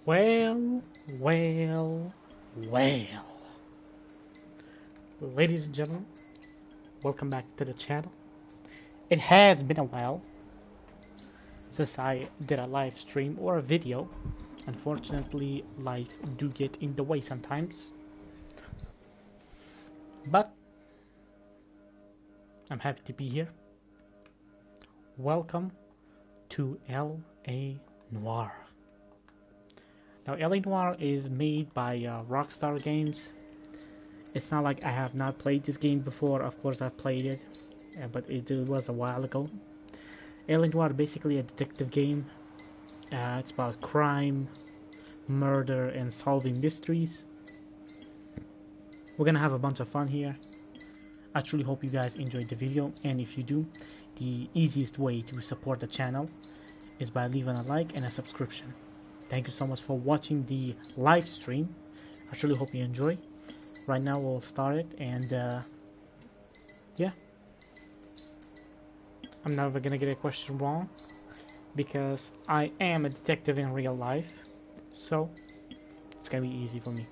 Well, well, well. Ladies and gentlemen, welcome back to the channel. It has been a while since I did a live stream or a video. Unfortunately, life do get in the way sometimes. But I'm happy to be here. Welcome to L.A. Noire. Now, L.A. Noire is made by Rockstar Games. It's not like I have not played this game before. Of course, I've played it, but it was a while ago. L.A. Noire basically a detective game. It's about crime, murder, and solving mysteries. We're gonna have a bunch of fun here. I truly hope you guys enjoyed the video, and if you do, the easiest way to support the channel is by leaving a like and a subscription. Thank you so much for watching the live stream. I truly hope you enjoy. Right now we'll start it, and yeah, I'm never gonna get a question wrong because I am a detective in real life, so it's gonna be easy for me.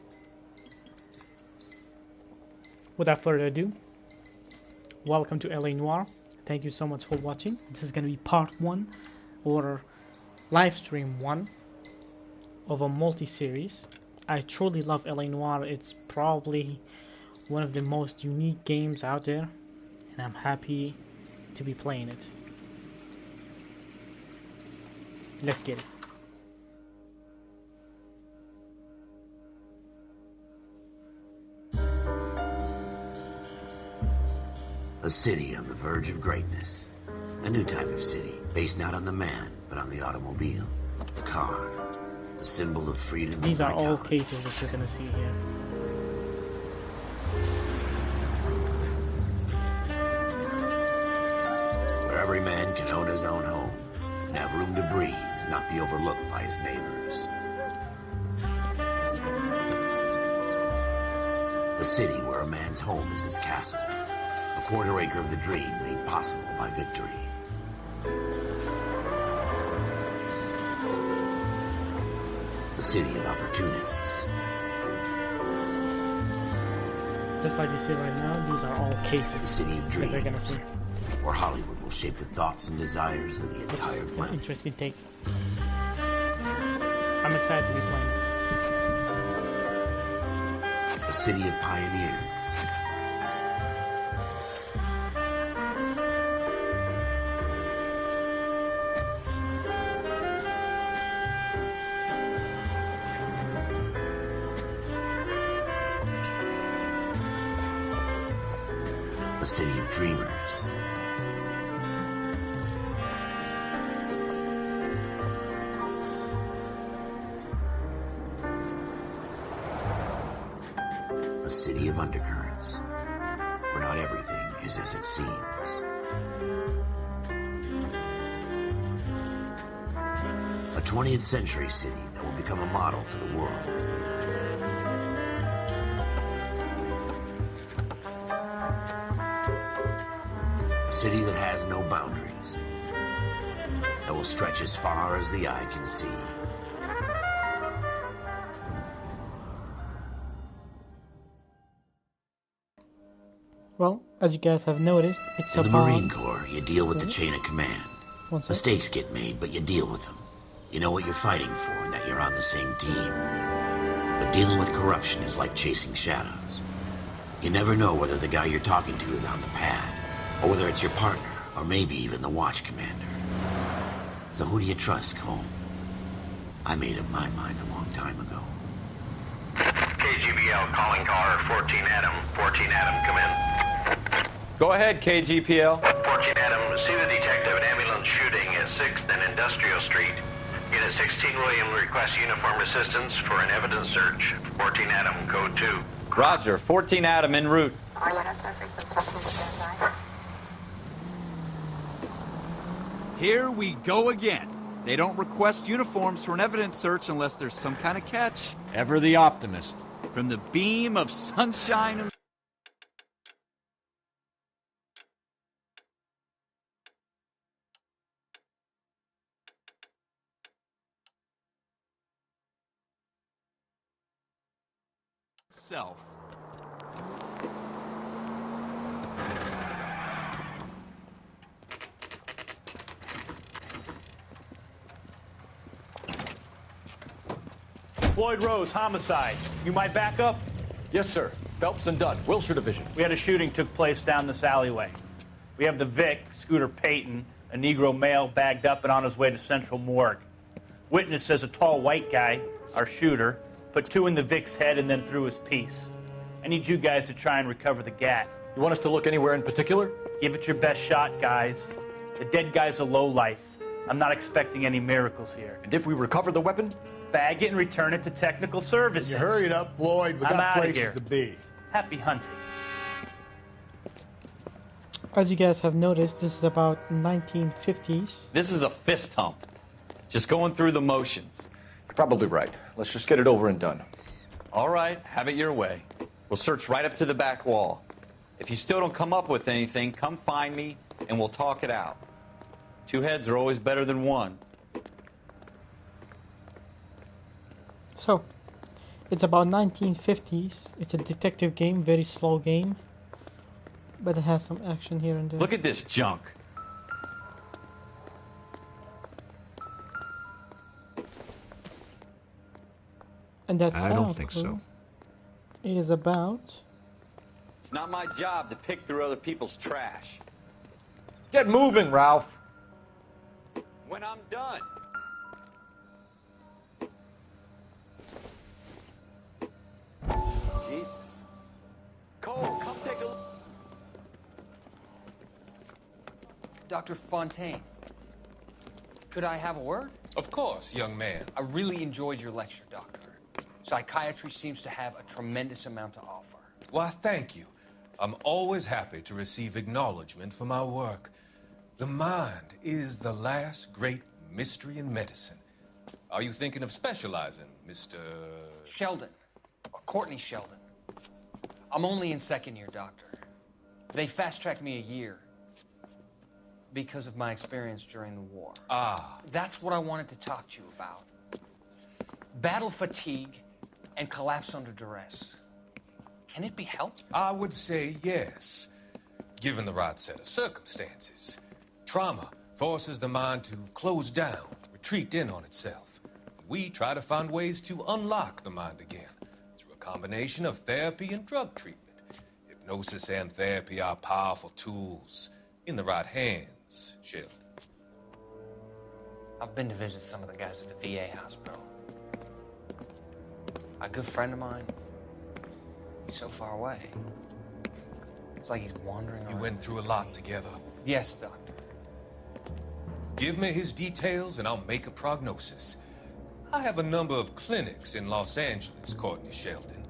Without further ado, welcome to L.A. Noire. Thank you so much for watching. This is gonna be part 1 or live stream 1 of a multi-series. I truly love L.A. Noire. It's probably one of the most unique games out there, and I'm happy to be playing it. Let's get it. A city on the verge of greatness. A new type of city, based not on the man, but on the automobile. The car. The symbol of freedom and These are all vitality. cases that you're gonna see here. Where every man can own his own home, and have room to breathe, and not be overlooked by his neighbors. A city where a man's home is his castle. A quarter acre of the dream made possible by victory. A city of opportunists. Just like you see right now, these are all cases The city of that they're gonna dreams, see. where Hollywood will shape the thoughts and desires of the entire An planet. interesting take. I'm excited to be playing it. A city of pioneers. A city of dreamers. A city of undercurrents, where not everything is as it seems. A 20th century city that will become a model for the world. A city that has no boundaries, that will stretch as far as the eye can see. Well, as you guys have noticed, it's In the about... Marine Corps, you deal with the chain of command. One sec. Mistakes get made, but you deal with them. You know what you're fighting for and that you're on the same team. But dealing with corruption is like chasing shadows. You never know whether the guy you're talking to is on the pad, or whether it's your partner, or maybe even the watch commander. So who do you trust, Cole? I made up my mind a long time ago. KGBL calling caller 14 Adam. 14 Adam, come in. Go ahead, KGPL. 14 Adam, see the detective an ambulance shooting at 6th and Industrial Street. Unit 16 William requests uniformed assistance for an evidence search. 14 Adam, code 2. Roger, 14 Adam en route. Here we go again. They don't request uniforms for an evidence search unless there's some kind of catch. Ever the optimist. From the beam of sunshine and yourself. Floyd Rose, homicide. You might back up? Yes, sir. Phelps and Dunn, Wilshire Division. We had a shooting took place down this alleyway. We have the Vic, Scooter Payton, a Negro male bagged up and on his way to Central Morgue. Witness says a tall white guy, our shooter, put two in the Vic's head and then threw his piece. I need you guys to try and recover the gat. You want us to look anywhere in particular? Give it your best shot, guys. The dead guy's a lowlife. I'm not expecting any miracles here. And if we recover the weapon? Bag it and return it to technical services. You hurried up, Floyd. We I'm got outta places here. to be. Happy hunting. As you guys have noticed, this is about 1950s. This is a fist hump. Just going through the motions. You're probably right. Let's just get it over and done. All right, have it your way. We'll search right up to the back wall. If you still don't come up with anything, come find me and we'll talk it out. Two heads are always better than one. So, it's about 1950s. It's a detective game, very slow game. But it has some action here and there. Look at this junk. And that I don't sound think clue so. is about... It's not my job to pick through other people's trash. Get moving, Ralph. When I'm done. Jesus. Cole, come take a look. Dr. Fontaine, could I have a word? Of course, young man. I really enjoyed your lecture, Doctor. Psychiatry seems to have a tremendous amount to offer. Why, thank you. I'm always happy to receive acknowledgement for my work. The mind is the last great mystery in medicine. Are you thinking of specializing, Mr. Sheldon, or Courtney Sheldon. I'm only in second year, Doctor. They fast-tracked me a year because of my experience during the war. Ah, That's what I wanted to talk to you about. Battle fatigue and collapse under duress. Can it be helped? I would say yes, given the right set of circumstances. Trauma forces the mind to close down, retreat in on itself. We try to find ways to unlock the mind again through a combination of therapy and drug treatment. Hypnosis and therapy are powerful tools in the right hands, Sheldon. I've been to visit some of the guys at the VA hospital. A good friend of mine, he's so far away. It's like he's wandering You around. went through a lot together. Yes, Doctor. Give me his details and I'll make a prognosis. I have a number of clinics in Los Angeles, Courtney Sheldon,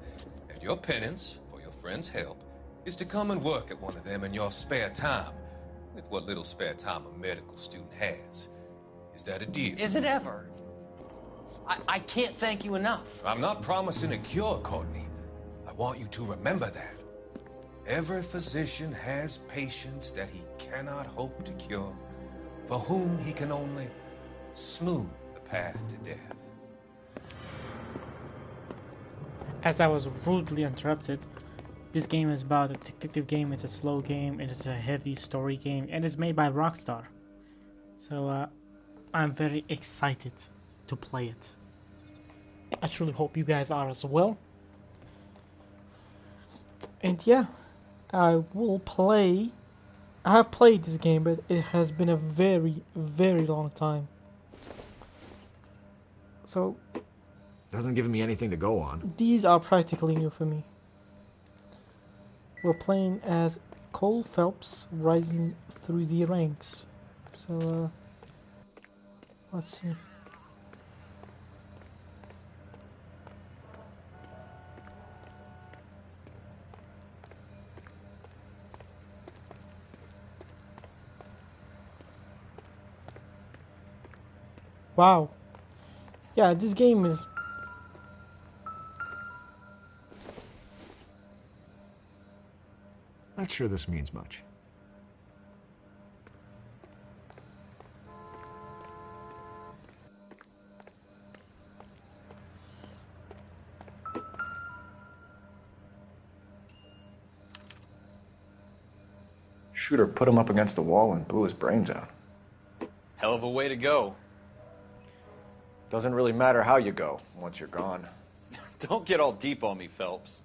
and your penance, for your friend's help, is to come and work at one of them in your spare time, with what little spare time a medical student has. Is that a deal? Is it ever? I can't thank you enough. I'm not promising a cure, Courtney. I want you to remember that. Every physician has patients that he cannot hope to cure, for whom he can only smooth the path to death. As I was rudely interrupted, this game is about a detective game. It's a slow game, and it's a heavy story game, and it's made by Rockstar. So I'm very excited to play it. I truly hope you guys are as well. And yeah, I will play. I have played this game, but it has been a very, very long time. So Doesn't give me anything to go on. these are practically new for me. We're playing as Cole Phelps, rising through the ranks. So let's see. Wow. Yeah, this game is... Not sure this means much. Shooter put him up against the wall and blew his brains out. Hell of a way to go. Doesn't really matter how you go once you're gone. Don't get all deep on me, Phelps.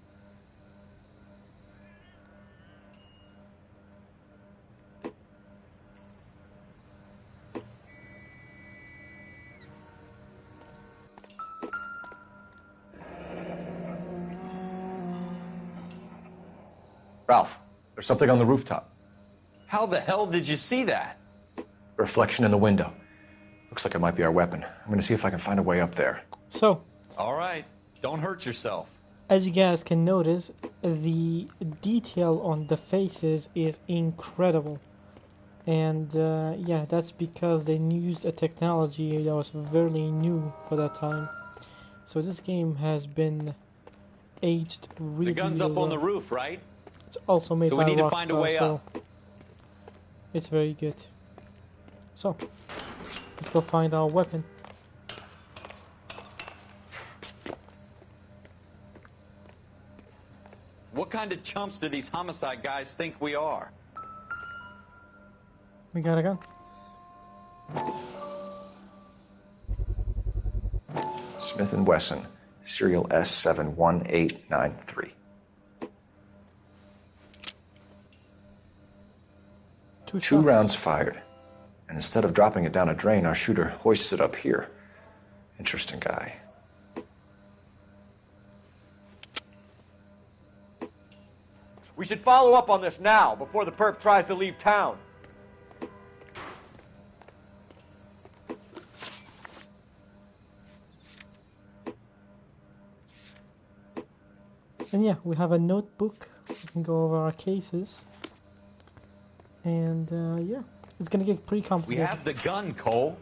Ralph, there's something on the rooftop. How the hell did you see that? A reflection in the window. Looks like it might be our weapon. I'm gonna see if I can find a way up there. So, All right, don't hurt yourself. as you guys can notice, the detail on the faces is incredible. And yeah, that's because they used a technology that was very new for that time. So this game has been aged really, The gun's really up on the well. roof, right? It's also made So by we need to Rockstar, find a way so up. it's very good. So, let's go find our weapon. What kind of chumps do these homicide guys think we are? We got a gun. Smith & Wesson, serial S71893. Two Two shots. rounds fired. And instead of dropping it down a drain, our shooter hoists it up here. Interesting guy. We should follow up on this now, before the perp tries to leave town. And yeah, we have a notebook. We can go over our cases. And yeah, it's gonna get pretty We complicated. have the gun, Cole.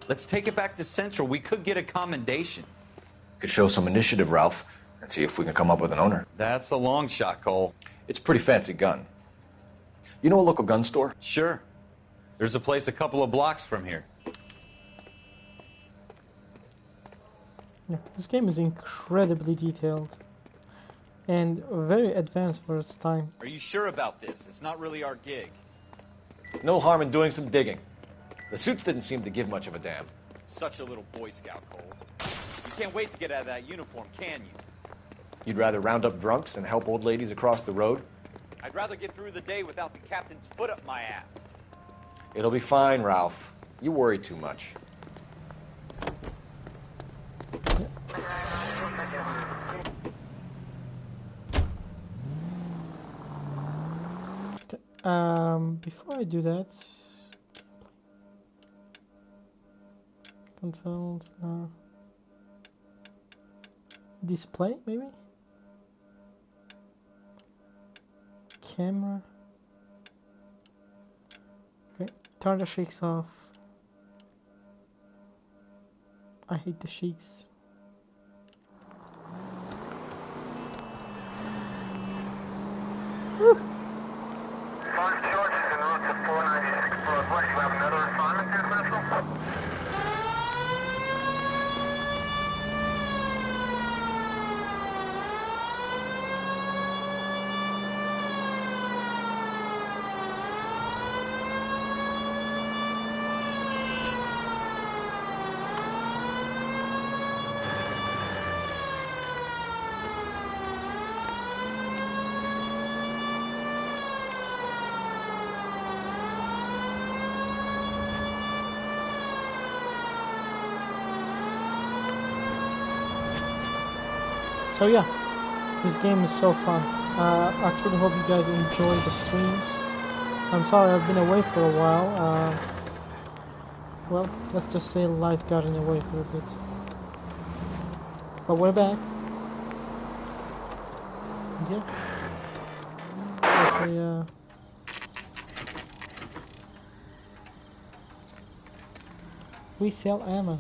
Let's take it back to Central. We could get a commendation. Could show some initiative, Ralph, and see if we can come up with an owner. That's a long shot, Cole. It's a pretty fancy gun. You know a local gun store? Sure. There's a place a couple of blocks from here. Yeah, this game is incredibly detailed and very advanced for its time. Are you sure about this? It's not really our gig. No harm in doing some digging. The suits didn't seem to give much of a damn. Such a little Boy Scout, Cole. You can't wait to get out of that uniform, can you? You'd rather round up drunks and help old ladies across the road? I'd rather get through the day without the captain's foot up my ass. It'll be fine, Ralph. You worry too much. Before I do that, controls, display maybe, camera. Okay, turn the shakes off. I hate the shakes. Woo. Five charges en route to 496 Broadwest. You have another assignment here, Central? So yeah, this game is so fun. I truly hope you guys enjoy the streams. I'm sorry I've been away for a while. Well, let's just say life got in the way for a bit. But we're back. And yeah. Okay, we sell ammo.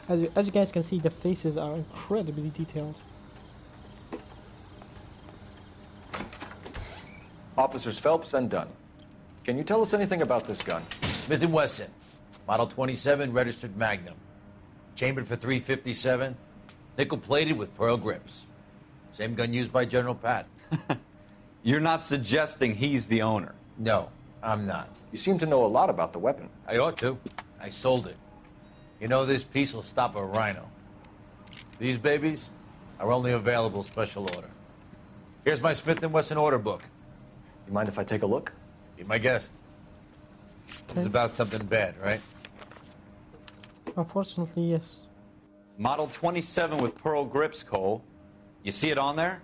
As you guys can see, the faces are incredibly detailed. Officers Phelps and Dunn. Can you tell us anything about this gun? Smith & Wesson, Model 27, registered Magnum. Chambered for .357, nickel-plated with pearl grips. Same gun used by General Patton. You're not suggesting he's the owner? No, I'm not. You seem to know a lot about the weapon. I ought to. I sold it. You know, this piece will stop a rhino. These babies are only available special order. Here's my Smith & Wesson order book. You mind if I take a look? Be my guest. This is about something bad, right? Unfortunately, yes. Model 27 with pearl grips, Cole. You see it on there?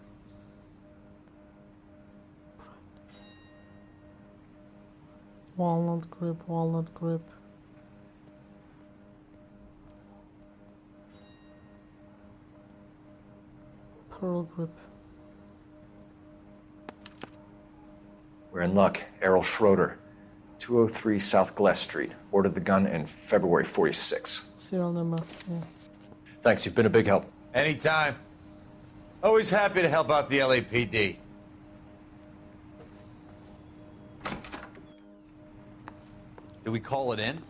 Walnut grip, walnut grip. Pearl grip. We're in luck. Errol Schroeder, 203 South Glass Street. Ordered the gun in February 46. Serial number, yeah. Thanks, you've been a big help. Anytime. Always happy to help out the LAPD. Do we call it in?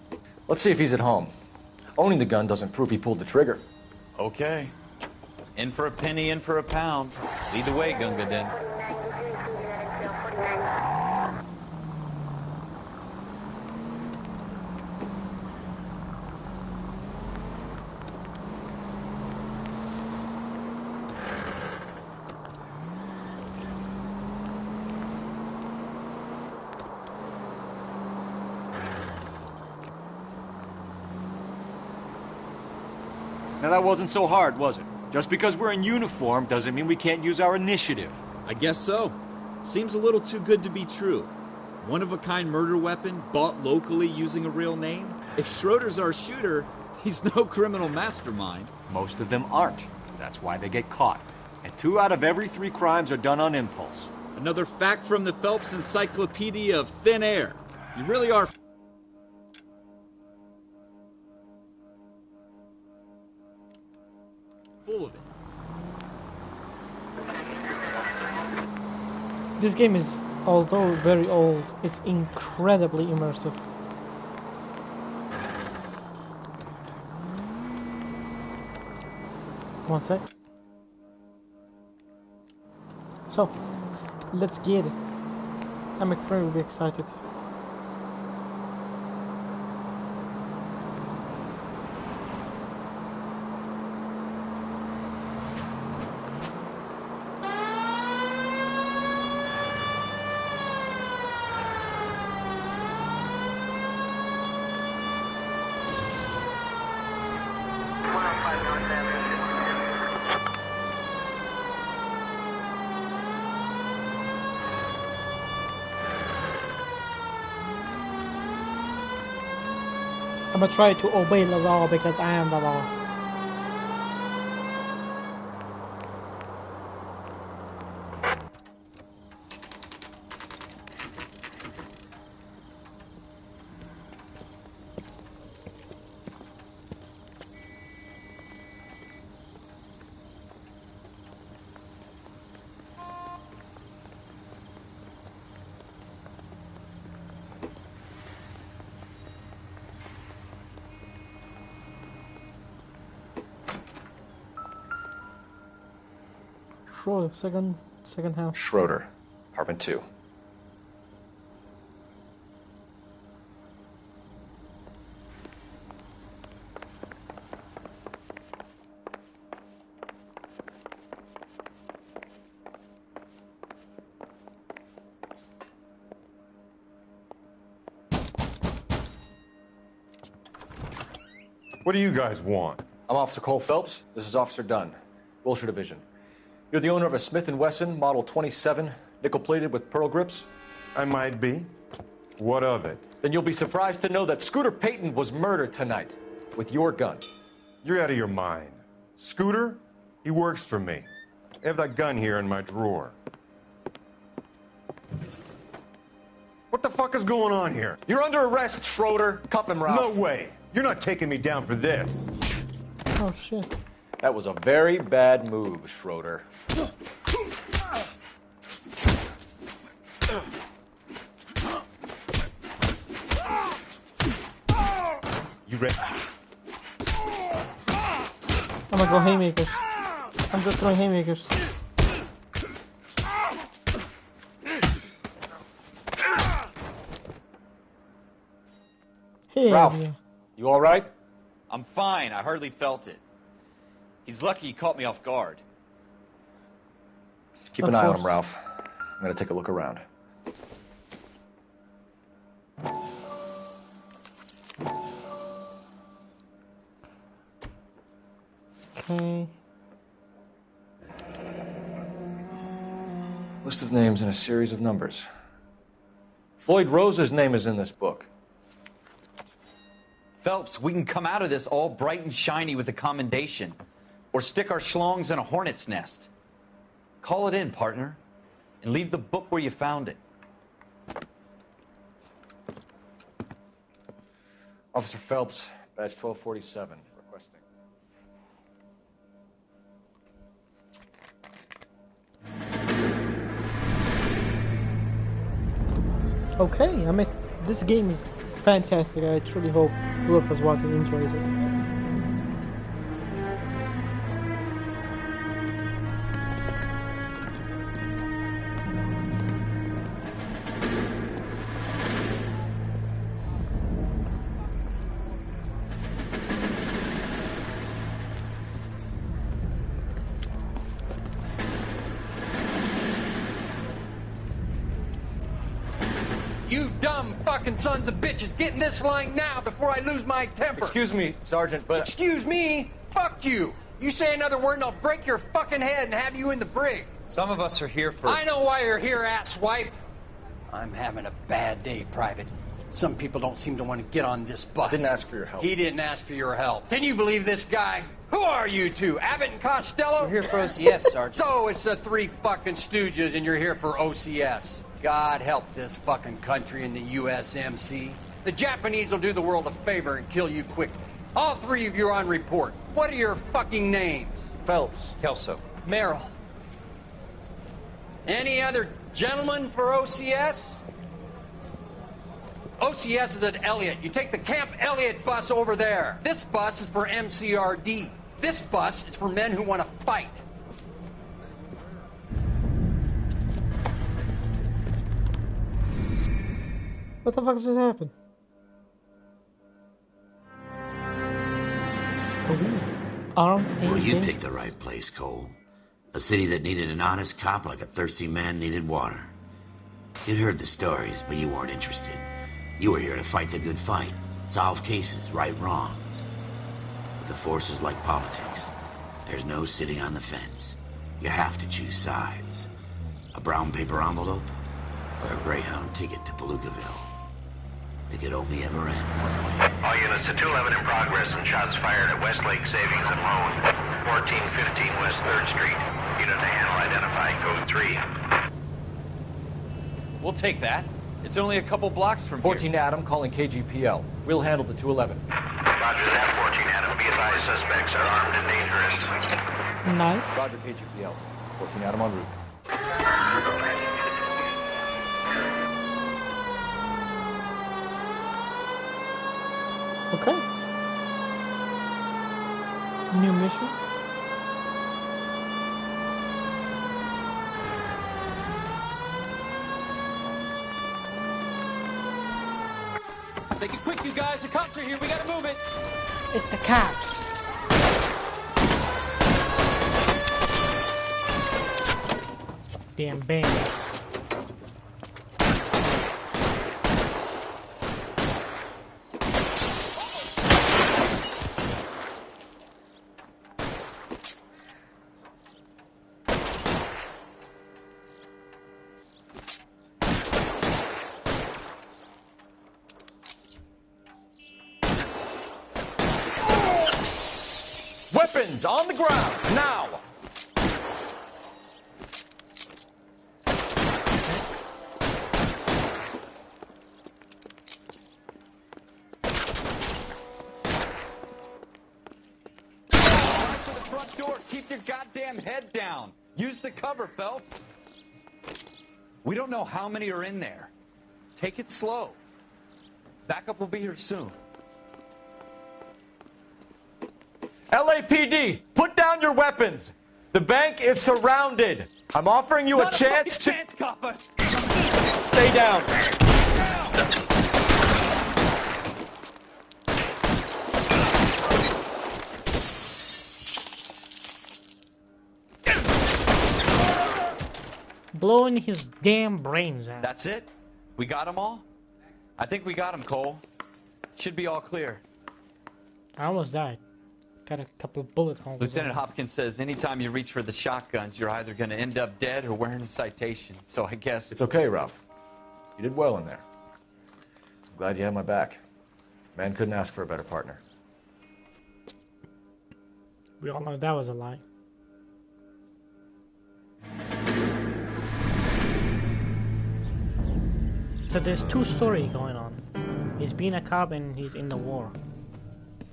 Let's see if he's at home. Owning the gun doesn't prove he pulled the trigger. Okay. In for a penny, in for a pound. Lead the way, Gunga Din. Now that wasn't so hard, was it? Just because we're in uniform doesn't mean we can't use our initiative. I guess so. Seems a little too good to be true. One-of-a-kind murder weapon bought locally using a real name? If Schroeder's our shooter, he's no criminal mastermind. Most of them aren't. That's why they get caught. And 2 out of every 3 crimes are done on impulse. Another fact from the Phelps Encyclopedia of Thin Air. You really are full of it. This game is, although very old, it's incredibly immersive. One sec. So, let's get it. I'm incredibly excited. I'm gonna try to obey the law because I am the law. Sure, second house. Schroeder, apartment 2. What do you guys want? I'm Officer Cole Phelps. This is Officer Dunn, Wilshire Division. You're the owner of a Smith & Wesson Model 27, nickel-plated with pearl grips? I might be. What of it? Then you'll be surprised to know that Scooter Payton was murdered tonight with your gun. You're out of your mind. Scooter? He works for me. I have that gun here in my drawer. What the fuck is going on here? You're under arrest, Schroeder. Cuff him, Ralph. No way. You're not taking me down for this. Oh shit. That was a very bad move, Schroeder. You ready? I'm gonna go haymakers. I'm just throwing haymakers. Yeah. Ralph, Yeah. you all right? I'm fine. I hardly felt it. He's lucky he caught me off guard. Keep Of an eye on course. him, Ralph. I'm gonna take a look around. Okay. List of names and a series of numbers. Floyd Rose's name is in this book. Phelps, we can come out of this all bright and shiny with a commendation. Or stick our schlongs in a hornet's nest. Call it in, partner. And leave the book where you found it. Officer Phelps, badge 1247, requesting. Okay, I mean, this game is fantastic. I truly hope whoever's watching enjoys it. You dumb fucking sons of bitches, get in this line now before I lose my temper. Excuse me, Sergeant, but... Excuse me? Fuck you. You say another word and I'll break your fucking head and have you in the brig. Some of us are here for... I know why you're here, asswipe. I'm having a bad day, Private. Some people don't seem to want to get on this bus. Didn't ask for your help. He didn't ask for your help. Can you believe this guy? Who are you two? Abbott and Costello? We're here for OCS, Sergeant. So it's the three fucking stooges and you're here for OCS. God help this fucking country and the USMC. The Japanese will do the world a favor and kill you quickly. All three of you are on report. What are your fucking names? Phelps. Kelso. Merrill. Any other gentlemen for OCS? OCS is at Elliott. You take the Camp Elliott bus over there. This bus is for MCRD. This bus is for men who want to fight. What the fuck just happened? Armed Well, you agents? picked the right place, Cole. A city that needed an honest cop like a thirsty man needed water. You'd heard the stories, but you weren't interested. You were here to fight the good fight, solve cases, right wrongs. But the force is like politics. There's no sitting on the fence. You have to choose sides. A brown paper envelope or a Greyhound ticket to Palookaville. It could only ever end one way. All units to 211 in progress and shots fired at Westlake Savings and Loan, 1415 West 3rd Street. Unit to handle identify code 3. We'll take that. It's only a couple blocks from 14 here. Adam calling KGPL. We'll handle the 211. Roger that, 14 Adam. Be advised, suspects are armed and dangerous. Nice. Roger, KGPL. 14 Adam en route. Okay. New mission. Make it quick, you guys. The cops are here. We gotta move it. It's the cops. Damn bandits. Weapons on the ground, now! To the front door. Keep your goddamn head down. Use the cover, Phelps. We don't know how many are in there. Take it slow. Backup will be here soon. LAPD, put down your weapons. The bank is surrounded. I'm offering you a chance to... Chance, copper. Stay down. blowing his damn brains out. That's it? We got them all? I think we got them, Cole. Should be all clear. I almost died. Got a couple of bullet holes. Lieutenant Hopkins says anytime you reach for the shotguns, you're either going to end up dead or wearing a citation. So I guess... It's okay, Ralph. You did well in there. I'm glad you had my back. Man couldn't ask for a better partner. We all know that was a lie. So there's two stories going on. He's being a cop and he's in the war.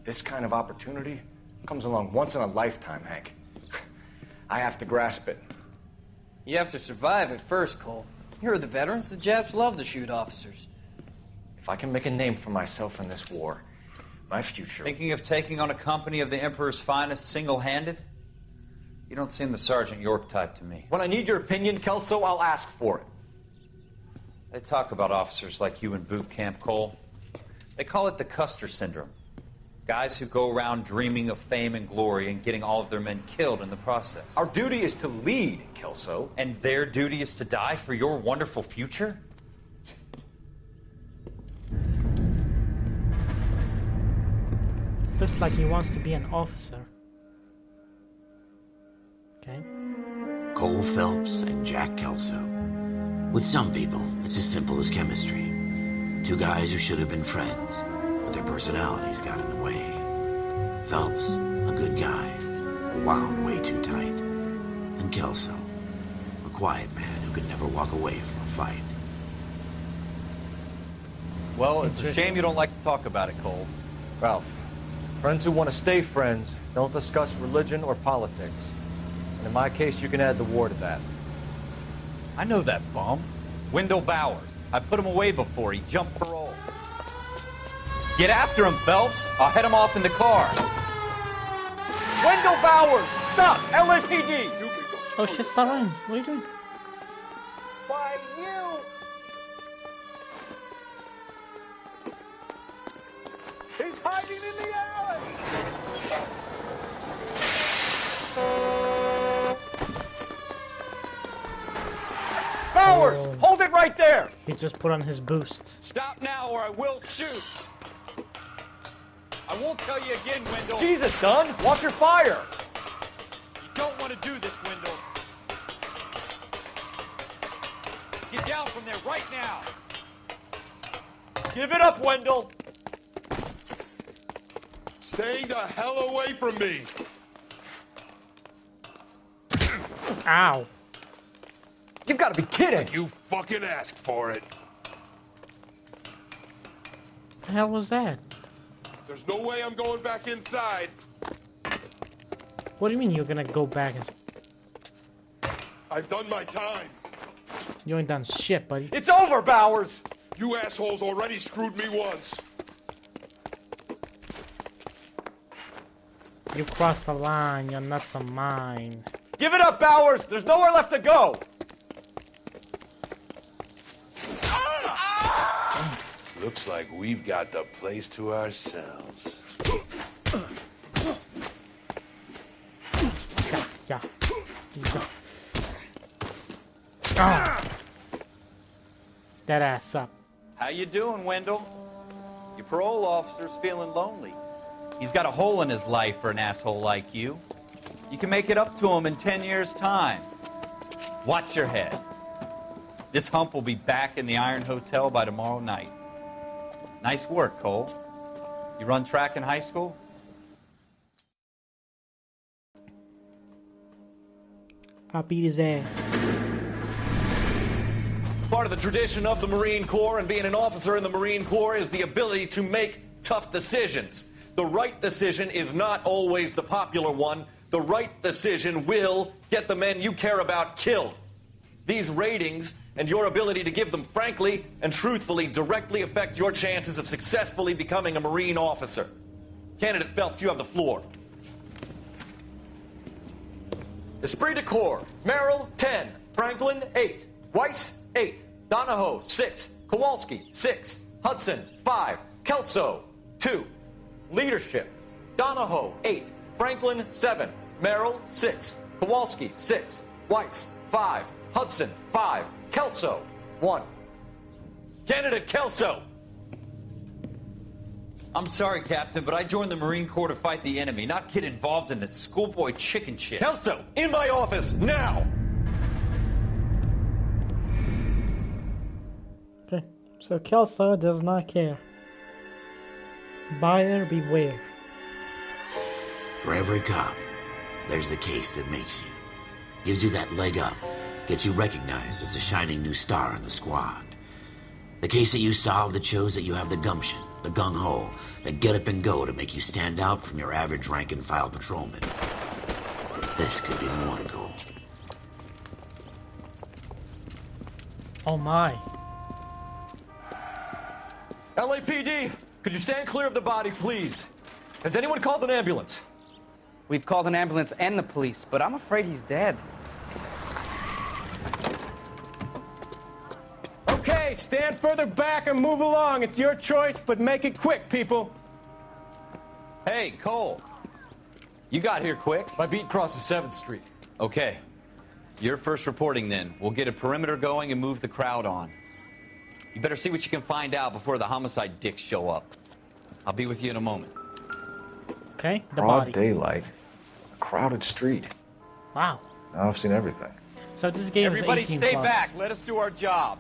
This kind of opportunity comes along once in a lifetime, Hank. I have to grasp it. You have to survive at first, Cole. Here are the veterans. The Japs love to shoot officers. If I can make a name for myself in this war, my future... Thinking of taking on a company of the Emperor's finest single-handed? You don't seem the Sergeant York type to me. When I need your opinion, Kelso, I'll ask for it. They talk about officers like you in boot camp, Cole. They call it the Custer Syndrome. Guys who go around dreaming of fame and glory and getting all of their men killed in the process. Our duty is to lead, Kelso. And their duty is to die for your wonderful future? Looks like he wants to be an officer. Okay. Cole Phelps and Jack Kelso. With some people, it's as simple as chemistry. Two guys who should have been friends, but their personalities got in the way. Phelps, a good guy, wound way too tight. And Kelso, a quiet man who could never walk away from a fight. Well, it's a shame you don't like to talk about it, Cole. Ralph, friends who want to stay friends don't discuss religion or politics. And in my case, you can add the war to that. I know that bum. Wendell Bowers. I put him away before. He jumped parole. Get after him, Phelps. I'll head him off in the car. Wendell Bowers! Stop! LAPD! Oh shit, stop running. What are you doing? By you! He's hiding in the alley! Bowers! Oh. Hold it right there! He just put on his boosts. Stop now or I will shoot! I won't tell you again, Wendell. Jesus, Dunn! Watch your fire! You don't want to do this, Wendell. Get down from there right now. Give it up, Wendell! Stay the hell away from me! Ow. You've got to be kidding! You fucking asked for it. The hell was that? There's no way I'm going back inside. What do you mean you're gonna go back and... I've done my time. You ain't done shit, buddy. It's over, Bowers! You assholes already screwed me once. You crossed the line, your nuts are mine. Give it up, Bowers! There's nowhere left to go! Looks like we've got the place to ourselves. Yeah. Oh. That ass up. How you doing, Wendell? Your parole officer's feeling lonely. He's got a hole in his life for an asshole like you. You can make it up to him in 10 years' time. Watch your head. This hump will be back in the Iron Hotel by tomorrow night. Nice work, Cole. You run track in high school? I'll beat his ass. Part of the tradition of the Marine Corps and being an officer in the Marine Corps is the ability to make tough decisions. The right decision is not always the popular one. The right decision will get the men you care about killed. These ratings and your ability to give them frankly and truthfully directly affect your chances of successfully becoming a Marine officer. Candidate Phelps, you have the floor. Esprit de Corps, Merrill, 10. Franklin, 8. Weiss, 8. Donahoe, 6. Kowalski, 6. Hudson, 5. Kelso, 2. Leadership, Donahoe, 8. Franklin, 7. Merrill, 6. Kowalski, 6. Weiss, 5. Hudson, 5. Kelso, 1. Candidate Kelso! I'm sorry, Captain, but I joined the Marine Corps to fight the enemy, not get involved in this schoolboy chicken shit. Kelso, in my office, now! Okay, so Kelso does not care. Buyer beware. For every cop, there's the case that makes you. Gives you that leg up. Gets you recognized as the shining new star in the squad. The case that you solve that shows that you have the gumption, the gung-ho, the get up and go to make you stand out from your average rank-and-file patrolman. This could be the one, Cole. Oh my. LAPD, could you stand clear of the body, please? Has anyone called an ambulance? We've called an ambulance and the police, but I'm afraid he's dead. Okay, stand further back and move along. It's your choice, but make it quick, people. Hey, Cole. You got here quick. My beat crosses 7th Street. Okay. You're first reporting then. We'll get a perimeter going and move the crowd on. You better see what you can find out before the homicide dicks show up. I'll be with you in a moment. Okay, the Broad body. daylight. A crowded street. Wow. Now I've seen everything. So this game Everybody is 18 stay plus. back. Let us do our job.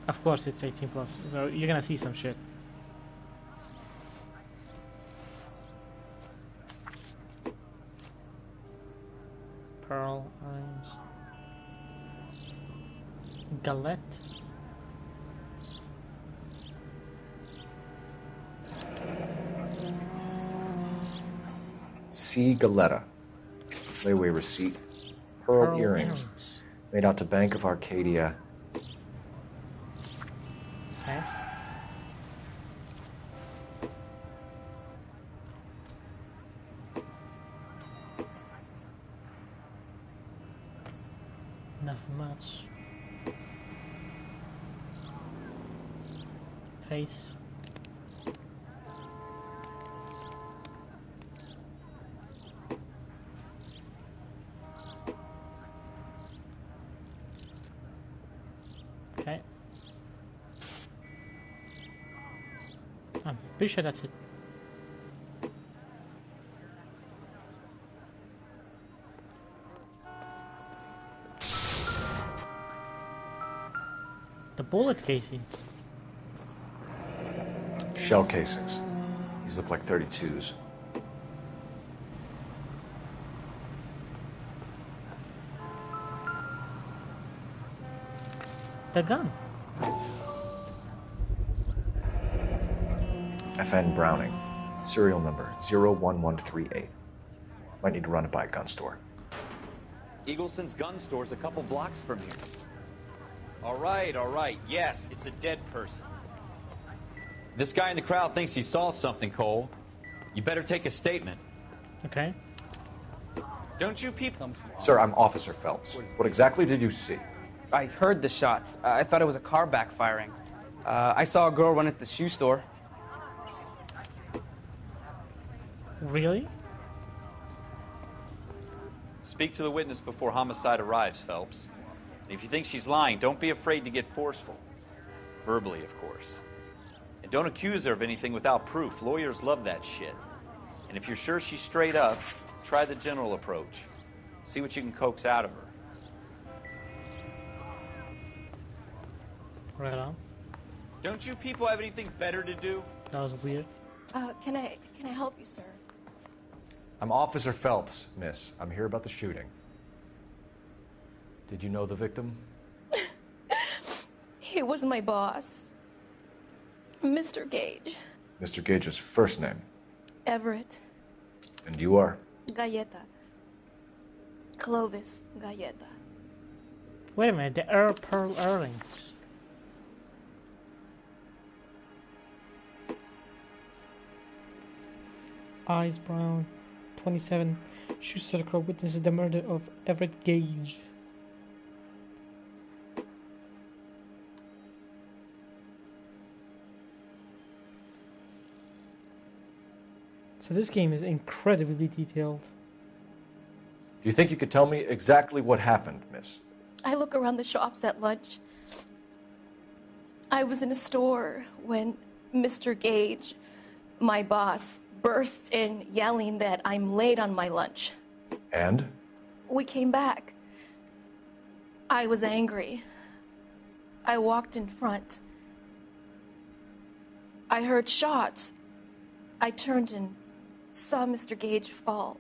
Of course it's 18 plus, so you're gonna see some shit. Pearl eyes. Galette. C. Galetta. Layaway receipt. Pearl earrings. Made out to Bank of Arcadia. Okay. Nothing much. Face. Okay. I'm pretty sure that's it. The bullet casings. Shell casings. These look like 32s. The gun. FN Browning. Serial number 01138. Might need to run it by a gun store. Eagleson's gun store's a couple blocks from here. All right. Yes, it's a dead person. This guy in the crowd thinks he saw something, Cole. You better take a statement. Okay. Don't you people... Sir, I'm Officer Phelps. What exactly did you see? I heard the shots. I thought it was a car backfiring. I saw a girl run into the shoe store. Really? Speak to the witness before homicide arrives, Phelps. And if you think she's lying, don't be afraid to get forceful. Verbally, of course. And don't accuse her of anything without proof. Lawyers love that shit. And if you're sure she's straight up, try the general approach. See what you can coax out of her. Right on. Don't you people have anything better to do? That was weird. Can I help you, sir? I'm Officer Phelps, miss. I'm here about the shooting. Did you know the victim? He was my boss, Mr. Gage. Mr. Gage's first name. Everett. And you are? Galleta. Clovis Galleta. Wait a minute, the pearl earrings. Eyes brown, 27. Schuster Crow witnesses the murder of Everett Gage. So this game is incredibly detailed. Do you think you could tell me exactly what happened, miss? I look around the shops at lunch. I was in a store when Mr. Gage, my boss, bursts in yelling that I'm late on my lunch. And? We came back. I was angry. I walked in front. I heard shots. I turned and saw Mr. Gage fall.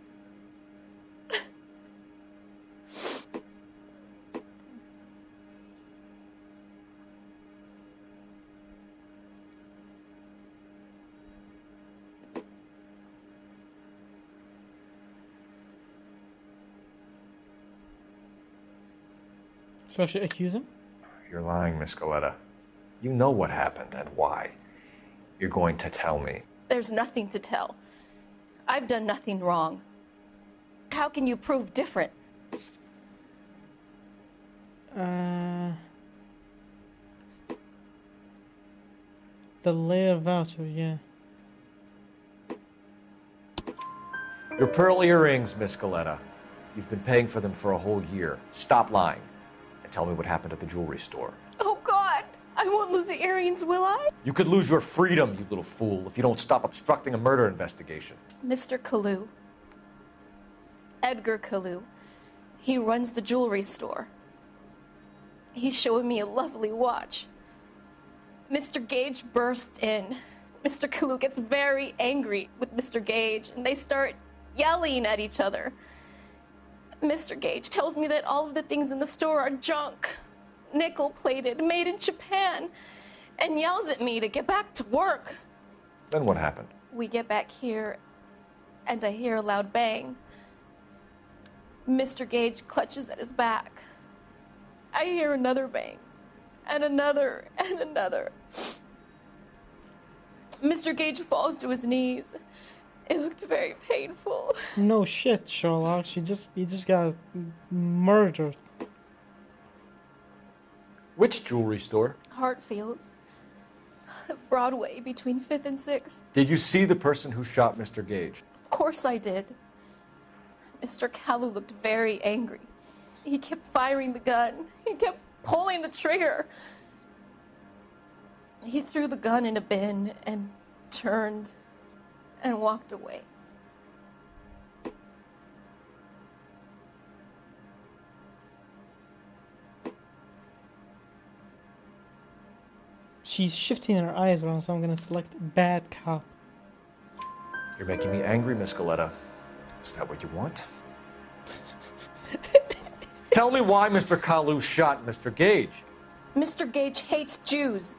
So I should accuse him? You're lying, Miss Galetta. You know what happened and why. You're going to tell me. There's nothing to tell. I've done nothing wrong. How can you prove different? The layer voucher, yeah. Your pearl earrings, Miss Galetta. You've been paying for them for a whole year. Stop lying and tell me what happened at the jewelry store. Oh, God! I won't lose the earrings, will I? You could lose your freedom, you little fool, if you don't stop obstructing a murder investigation. Mr. Kalu. Edgar Kalu. He runs the jewelry store. He's showing me a lovely watch. Mr. Gage bursts in. Mr. Kalu gets very angry with Mr. Gage, and they start yelling at each other. Mr. Gage tells me that all of the things in the store are junk, nickel-plated, made in Japan, and yells at me to get back to work. Then what happened? We get back here, and I hear a loud bang. Mr. Gage clutches at his back. I hear another bang, and another, and another. Mr. Gage falls to his knees. It looked very painful. No shit, Sherlock. You just got murdered. Which jewelry store? Hartfield's. Broadway, between 5th and 6th. Did you see the person who shot Mr. Gage? Of course I did. Mr. Kalu looked very angry. He kept firing the gun. He kept pulling the trigger. He threw the gun in a bin and turned and walked away. She's shifting her eyes around, so I'm gonna select bad cop. You're making me angry, Miss Galetta. Is that what you want? Tell me why Mr. Kalu shot Mr. Gage. Mr. Gage hates Jews.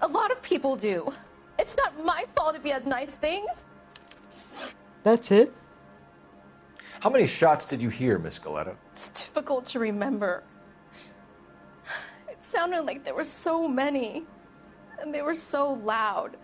A lot of people do. It's not my fault if he has nice things. That's it? How many shots did you hear, Miss Galetta? It's difficult to remember. It sounded like there were so many, and they were so loud.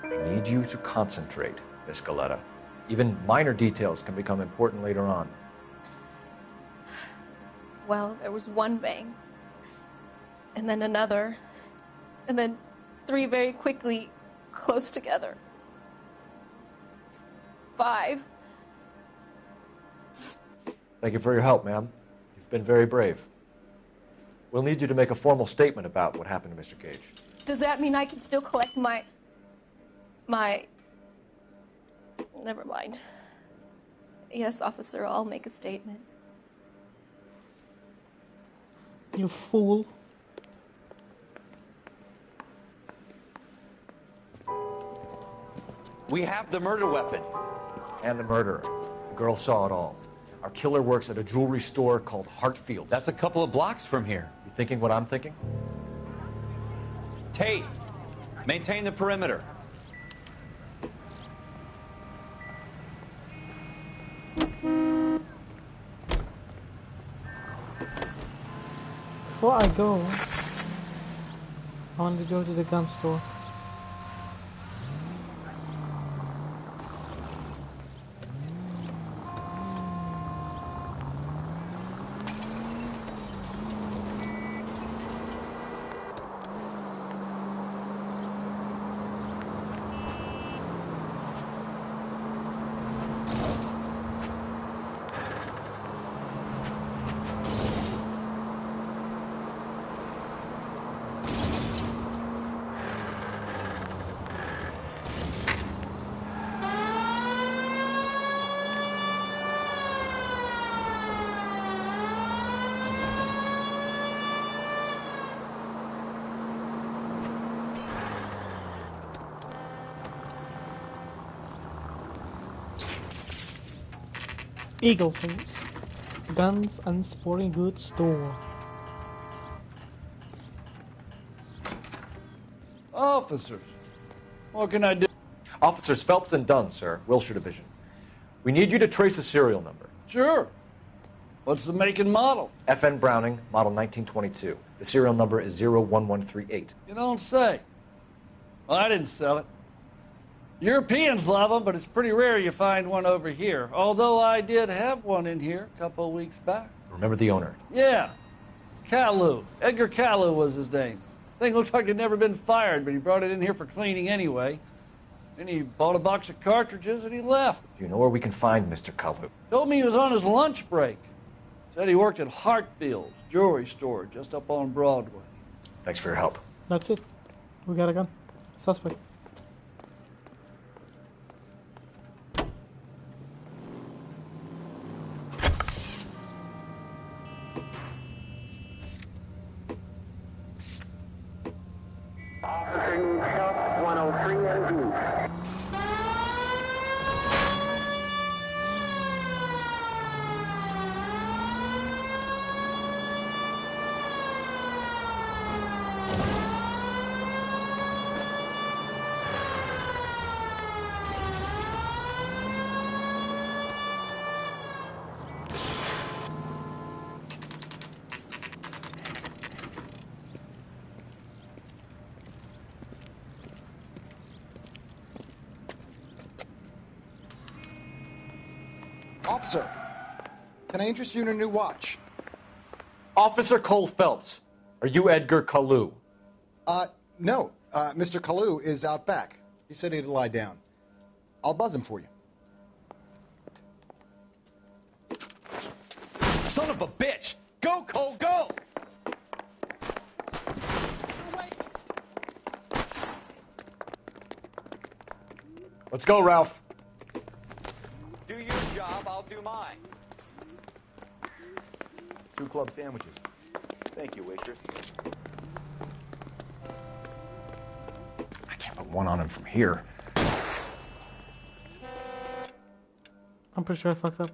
I need you to concentrate, Miss Galetta. Even minor details can become important later on. Well, there was one bang, and then another, and then 3 very quickly, close together. 5. Thank you for your help, ma'am. You've been very brave. We'll need you to make a formal statement about what happened to Mr. Gage. Does that mean I can still collect my... Never mind. Yes, officer, I'll make a statement. You fool. We have the murder weapon. And the murderer. The girl saw it all. Our killer works at a jewelry store called Hartfield's. That's a couple of blocks from here. You thinking what I'm thinking? Tate, maintain the perimeter. Before I go, I want to go to the gun store. Eagleton's Guns and Sporting Goods Store. Officers, what can I do? Officers Phelps and Dunn, sir, Wilshire Division. We need you to trace a serial number. Sure. What's the make and model? FN Browning, model 1922. The serial number is 01138. You don't say. Well, I didn't sell it. Europeans love them, but it's pretty rare you find one over here. Although I did have one in here a couple of weeks back. Remember the owner? Yeah. Caillou. Edgar Caillou was his name. Thing looked like he'd never been fired, but he brought it in here for cleaning anyway. Then he bought a box of cartridges and he left. Do you know where we can find Mr. Kalu? Told me he was on his lunch break. Said he worked at Hartfield's jewelry store just up on Broadway. Thanks for your help. That's it. We got a gun. Suspect. Officer needs help, 103 MD. Officer, can I interest you in a new watch? Officer Cole Phelps, are you Edgar Kalu? No. Mr. Kalu is out back. He said he'd lie down. I'll buzz him for you. Son of a bitch! Go, Cole, go! Let's go, Ralph. Do your job, I'll do mine. 2 club sandwiches. Thank you, waitress. I can't put one on him from here. I'm pretty sure I fucked up.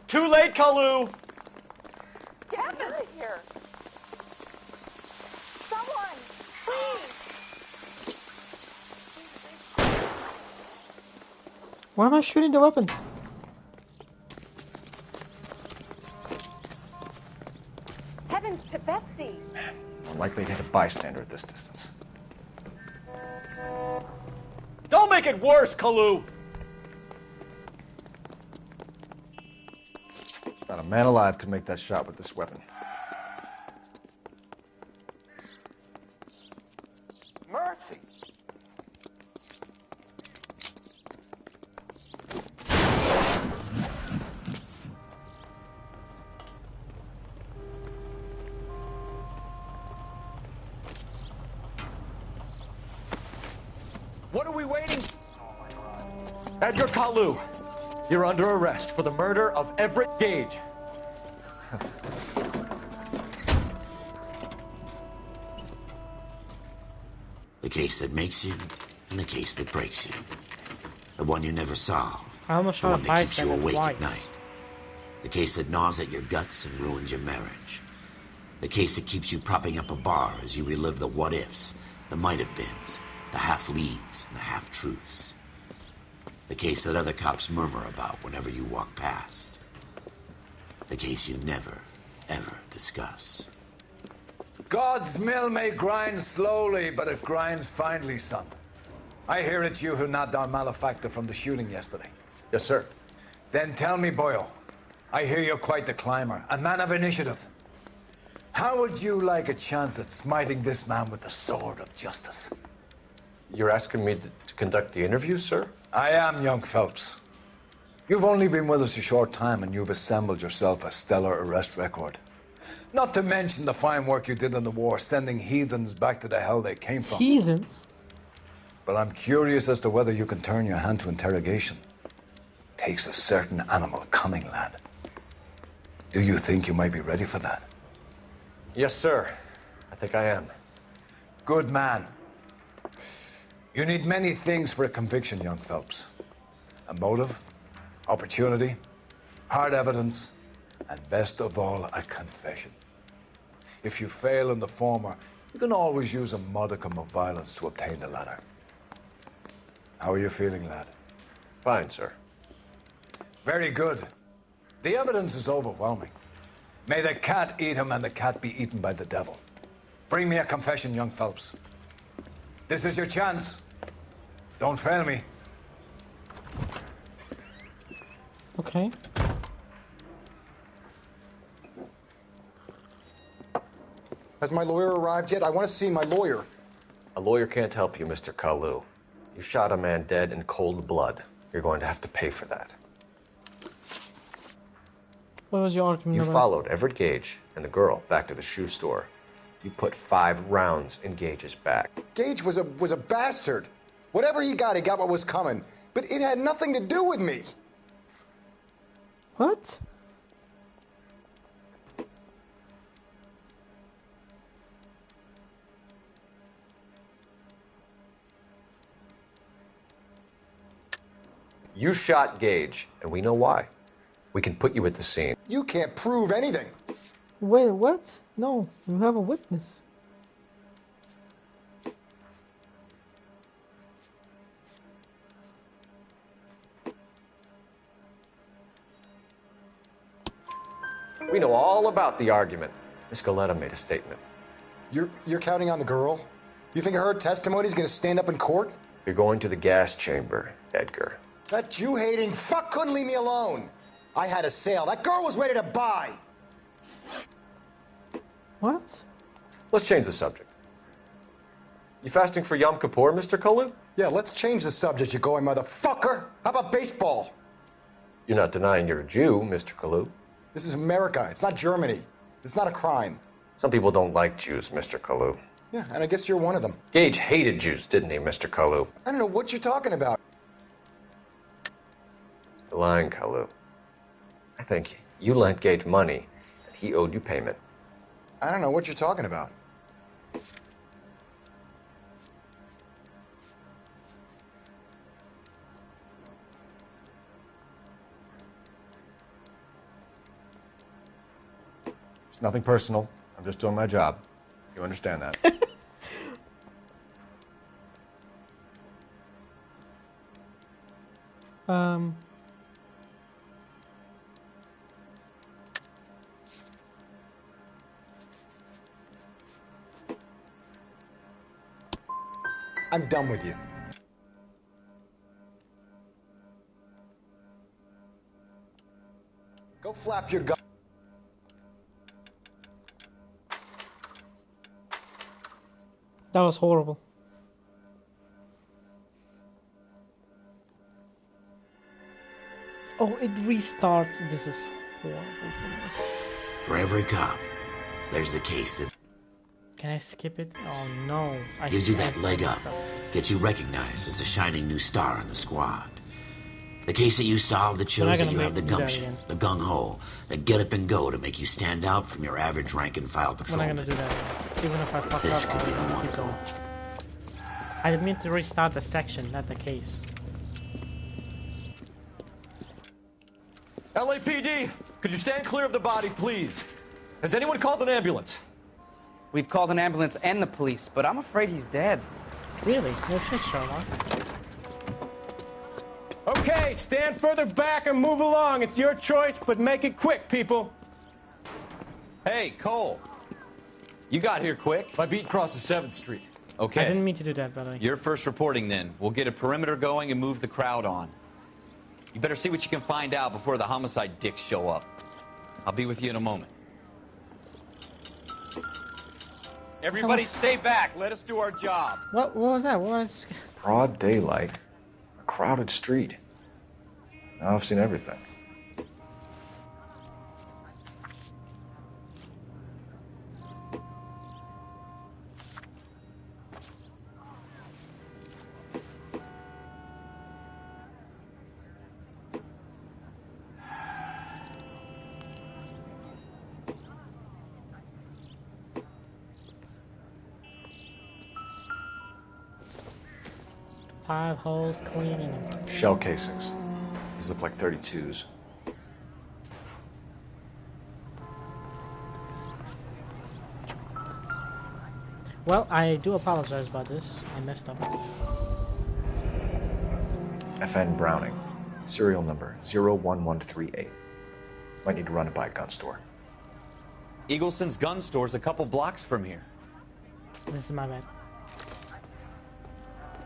Too late, Kalu! Get out of here! Someone, please! Why am I shooting the weapon? Heavens to Betsy! More likely to hit a bystander at this distance. Don't make it worse, Kalu! Not a man alive could make that shot with this weapon. Mercy! What are we waiting? Edgar Kalu, you're under arrest for the murder of Everett Gage. The case that makes you, and the case that breaks you. The one you never solve. I almost The shot a one that keeps you bystander awake twice. at night. The case that gnaws at your guts and ruins your marriage. The case that keeps you propping up a bar as you relive the what-ifs, the might-have-beens, the half-leads, and the half-truths. The case that other cops murmur about whenever you walk past. The case you never, ever discuss. God's mill may grind slowly, but it grinds finely, son. I hear it's you who nabbed our malefactor from the shooting yesterday. Yes, sir. Then tell me, Boyle, I hear you're quite the climber, a man of initiative. How would you like a chance at smiting this man with the sword of justice? You're asking me to conduct the interview, sir? I am, young Phelps. You've only been with us a short time and you've assembled yourself a stellar arrest record. Not to mention the fine work you did in the war, sending heathens back to the hell they came from. Heathens? But I'm curious as to whether you can turn your hand to interrogation. Takes a certain animal cunning, lad. Do you think you might be ready for that? Yes, sir. I think I am. Good man. You need many things for a conviction, young Phelps. A motive, opportunity, hard evidence, and best of all, a confession. If you fail in the former, you can always use a modicum of violence to obtain the latter. How are you feeling, lad? Fine, sir. Very good. The evidence is overwhelming. May the cat eat him and the cat be eaten by the devil. Bring me a confession, young Phelps. This is your chance. Don't fail me. Okay. Has my lawyer arrived yet? I want to see my lawyer. A lawyer can't help you, Mr. Kalu. You shot a man dead in cold blood. You're going to have to pay for that. What was your argument You about? followed Everett Gage and the girl back to the shoe store. You put 5 rounds in Gage's back. Gage was a bastard. Whatever he got what was coming. But it had nothing to do with me. What? You shot Gage, and we know why. We can put you at the scene. You can't prove anything. Wait, what? No, you have a witness. We know all about the argument. Miss Galetta made a statement. You're counting on the girl? You think her testimony is going to stand up in court? You're going to the gas chamber, Edgar. That Jew-hating fuck couldn't leave me alone. I had a sale. That girl was ready to buy. What? Let's change the subject. You fasting for Yom Kippur, Mr. Kalu? Yeah, let's change the subject, you going motherfucker. How about baseball? You're not denying you're a Jew, Mr. Kalu. This is America. It's not Germany. It's not a crime. Some people don't like Jews, Mr. Kalu. Yeah, and I guess you're one of them. Gage hated Jews, didn't he, Mr. Kalu? I don't know what you're talking about. You're lying, Kalu. I think you lent Gage money, and he owed you payment. I don't know what you're talking about. It's nothing personal. I'm just doing my job. You understand that? I'm done with you. Go flap your gun. That was horrible. Oh, it restarts. This is horrible for me. For every cop, there's the case that Can I skip it? Oh no. gives you that leg up, gets you recognized as the shining new star in the squad. The case that you solved that shows that you have the gumption, the gung-ho, the get up and go to make you stand out from your average rank-and-file We're not gonna patrolman. do that. Even if I fuck This up, could be the I'll one keep going. goal. I didn't mean to restart the section, not the case. LAPD, could you stand clear of the body, please? Has anyone called an ambulance? We've called an ambulance and the police, but I'm afraid he's dead. Really? No shit, Sherlock. Okay, stand further back and move along. It's your choice, but make it quick, people. Hey, Cole. You got here quick. My beat crosses 7th Street. Okay. I didn't mean to do that, by the way. You're first reporting then. We'll get a perimeter going and move the crowd on. You better see what you can find out before the homicide dicks show up. I'll be with you in a moment. Everybody stay back. Let us do our job. What was that? What was... Broad daylight, a crowded street. Now I've seen everything. 5 holes clean in them. Shell casings. These look like 32s. Well, I do apologize about this. I messed up. FN Browning. Serial number 01138. Might need to run it by a gun store. Eagleson's gun store's a couple blocks from here. This is my bad.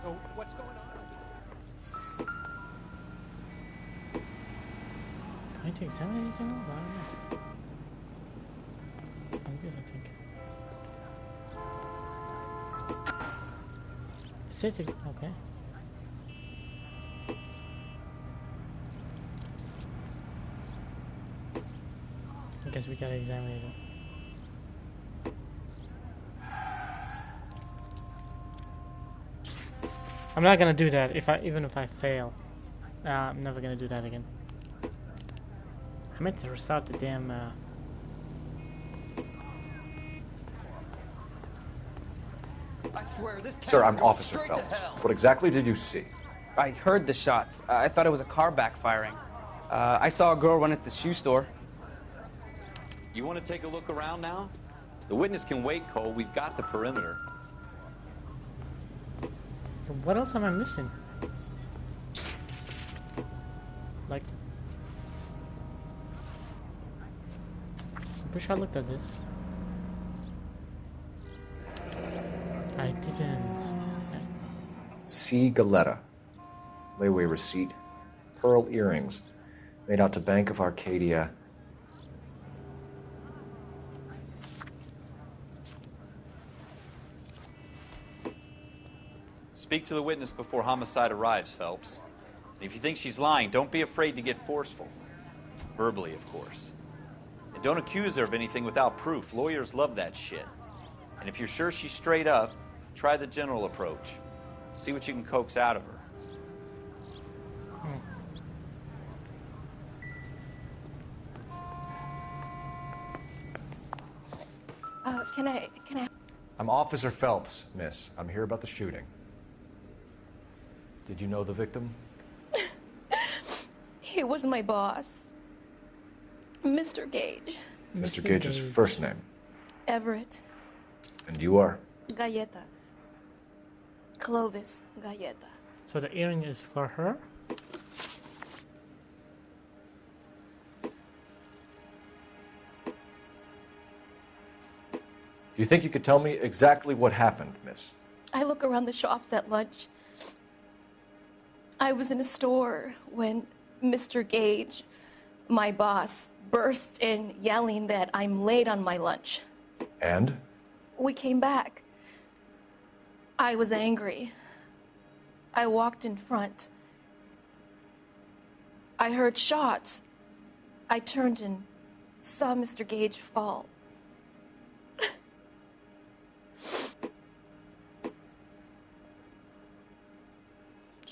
So what's going on? Can I take 7 anything else? I don't know. I'm good, I think. It says it, okay. I guess we gotta examine it. I'm not gonna do that even if I fail. I'm never gonna do that again. I meant to restart the damn. I swear this Sir, I'm Officer Phelps. What exactly did you see? I heard the shots. I thought it was a car backfiring. I saw a girl run at the shoe store. You want to take a look around now? The witness can wait, Cole. We've got the perimeter. What else am I missing? Like, I wish I looked at this. I didn't. C. Galetta. Layaway receipt. Pearl earrings. Made out to Bank of Arcadia. Speak to the witness before homicide arrives, Phelps. And if you think she's lying, don't be afraid to get forceful. Verbally, of course. And don't accuse her of anything without proof. Lawyers love that shit. And if you're sure she's straight up, try the general approach. See what you can coax out of her. Can I? I'm Officer Phelps, miss. I'm here about the shooting. Did you know the victim? He was my boss, Mr. Gage. Mr. Gage's first name. Everett. And you are? Galleta. Clovis Galleta. So the earring is for her? Do you think you could tell me exactly what happened, miss? I look around the shops at lunch. I was in a store when Mr. Gage, my boss, bursts in yelling that I'm late on my lunch. And? We came back. I was angry. I walked in front. I heard shots. I turned and saw Mr. Gage fall.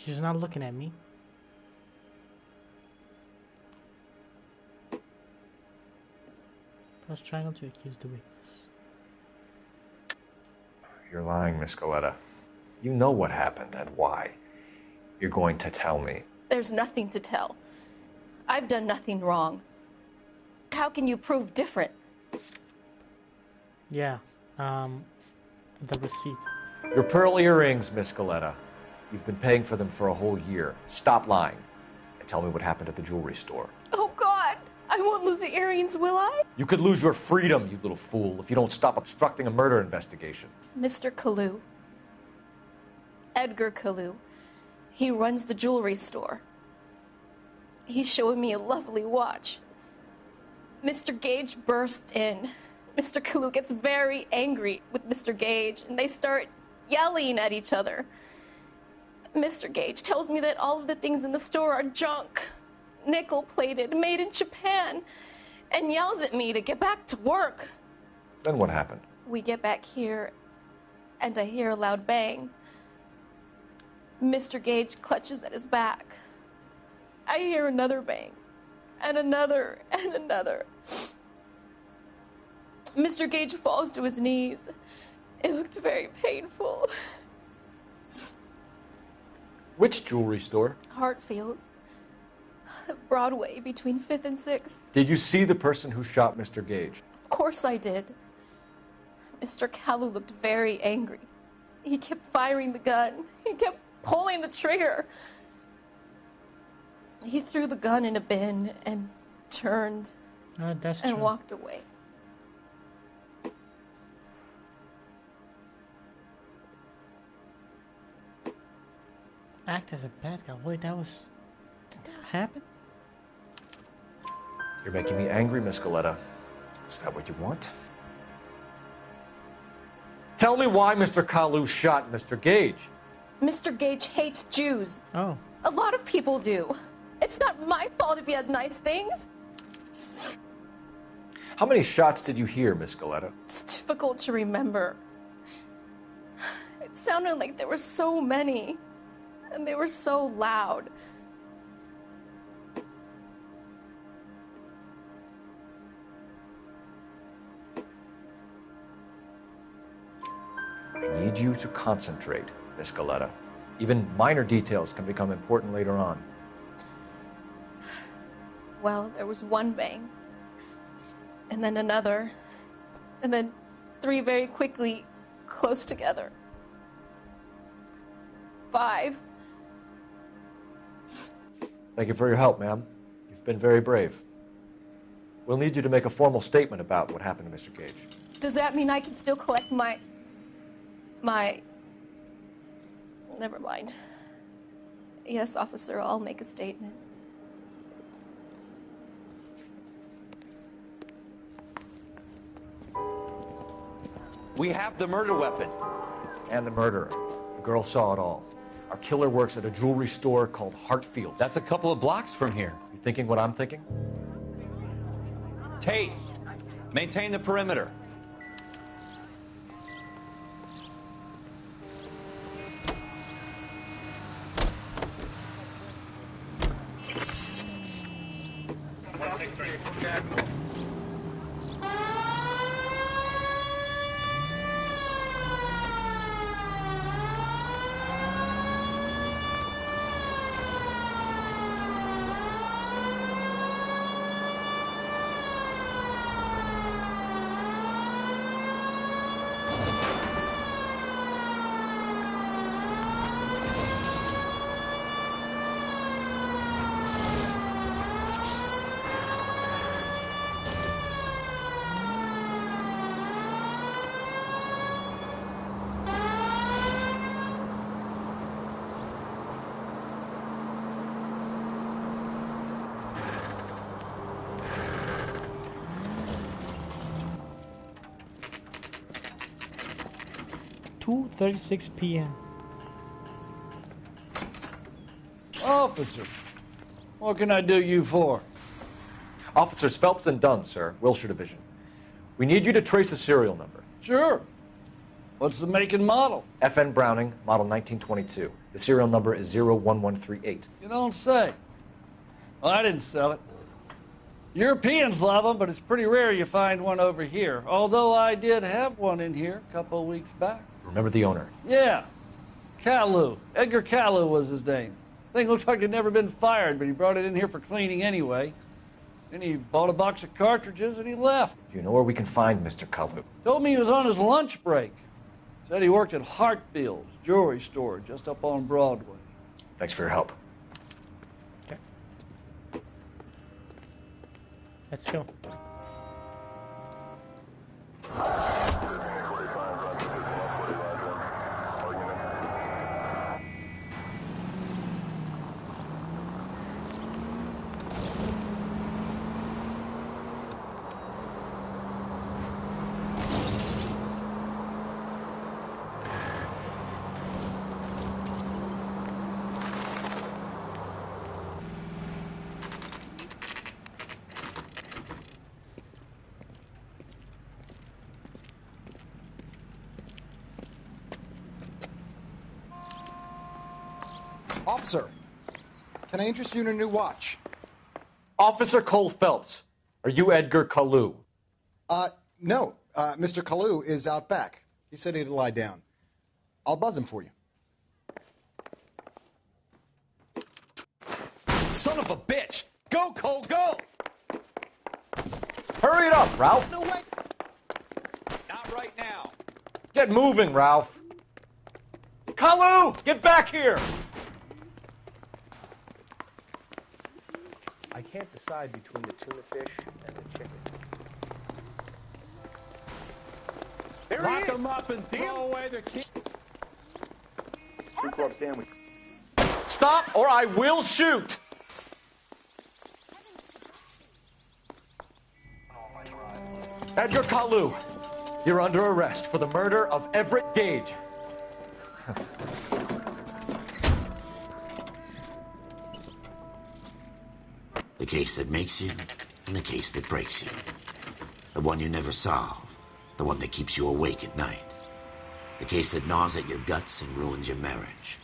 She's not looking at me. Press triangle to accuse the witness. You're lying, Miss Galetta. You know what happened and why. You're going to tell me. There's nothing to tell. I've done nothing wrong. How can you prove different? Yeah, the receipt. Your pearl earrings, Miss Galetta. You've been paying for them for a whole year. Stop lying and tell me what happened at the jewelry store. Oh, God! I won't lose the earrings, will I? You could lose your freedom, you little fool, if you don't stop obstructing a murder investigation. Mr. Kalu. Edgar Kalu. He runs the jewelry store. He's showing me a lovely watch. Mr. Gage bursts in. Mr. Kalu gets very angry with Mr. Gage, and they start yelling at each other. Mr. Gage tells me that all of the things in the store are junk, nickel-plated, made in Japan, and yells at me to get back to work. Then what happened? We get back here, and I hear a loud bang. Mr. Gage clutches at his back. I hear another bang, and another, and another. Mr. Gage falls to his knees. It looked very painful. Which jewelry store? Hartfield's. Broadway, between 5th and 6th. Did you see the person who shot Mr. Gage? Of course I did. Mr. Kalu looked very angry. He kept firing the gun. He kept pulling the trigger. He threw the gun in a bin and turned That's and true. walked away. Act as a bad guy. Wait, did that happen? You're making me angry, Miss Galetta. Is that what you want? Tell me why Mr. Kalu shot Mr. Gage. Mr. Gage hates Jews. Oh. A lot of people do. It's not my fault if he has nice things. How many shots did you hear, Miss Galetta? It's difficult to remember. It sounded like there were so many, and they were so loud. I need you to concentrate, Miss Galetta. Even minor details can become important later on. Well, there was one bang, and then another, and then 3 very quickly, close together. 5. Thank you for your help, ma'am. You've been very brave. We'll need you to make a formal statement about what happened to Mr. Gage. Does that mean I can still collect my... Never mind. Yes, officer, I'll make a statement. We have the murder weapon. And the murderer. The girl saw it all. Our killer works at a jewelry store called Hartfield's. That's a couple of blocks from here. You thinking what I'm thinking? Tate, maintain the perimeter. .36 p.m. Officer, what can I do you for? Officers Phelps and Dunn, sir, Wilshire Division. We need you to trace a serial number. Sure. What's the make and model? FN Browning, model 1922. The serial number is 01138. You don't say. Well, I didn't sell it. Europeans love them, but it's pretty rare you find one over here. Although I did have one in here a couple of weeks back. Remember the owner? Yeah. Kalu. Edgar Kalu was his name. Thing looked like he'd never been fired, but he brought it in here for cleaning anyway. Then he bought a box of cartridges and he left. Do you know where we can find Mr. Kalu? Told me he was on his lunch break. Said he worked at Hartfield's jewelry store just up on Broadway. Thanks for your help. Okay. Let's go. Officer, can I interest you in a new watch? Officer Cole Phelps, are you Edgar Kalu? No. Mr. Kalu is out back. He said he'd lie down. I'll buzz him for you. Son of a bitch! Go, Cole, go! Hurry it up, Ralph. No way. Not right now. Get moving, Ralph. Kalu, get back here! I can't decide between the tuna fish and the chicken. Lock them up and throw away the key. 2-club sandwich. Stop or I will shoot! Edgar Kalu, you're under arrest for the murder of Everett Gage. The case that makes you and the case that breaks you. The one you never solve. The one that keeps you awake at night. The case that gnaws at your guts and ruins your marriage.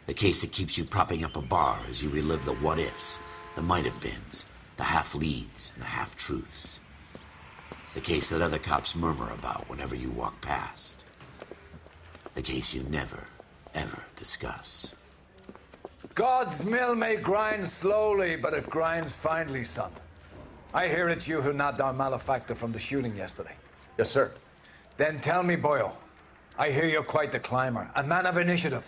The case that keeps you propping up a bar as you relive the what-ifs, the might-have-beens, the half-leads, and the half-truths. The case that other cops murmur about whenever you walk past. The case you never, ever discuss. God's mill may grind slowly, but it grinds finely, son. I hear it's you who nabbed our malefactor from the shooting yesterday. Yes, sir. Then tell me, Boyle, I hear you're quite the climber, a man of initiative.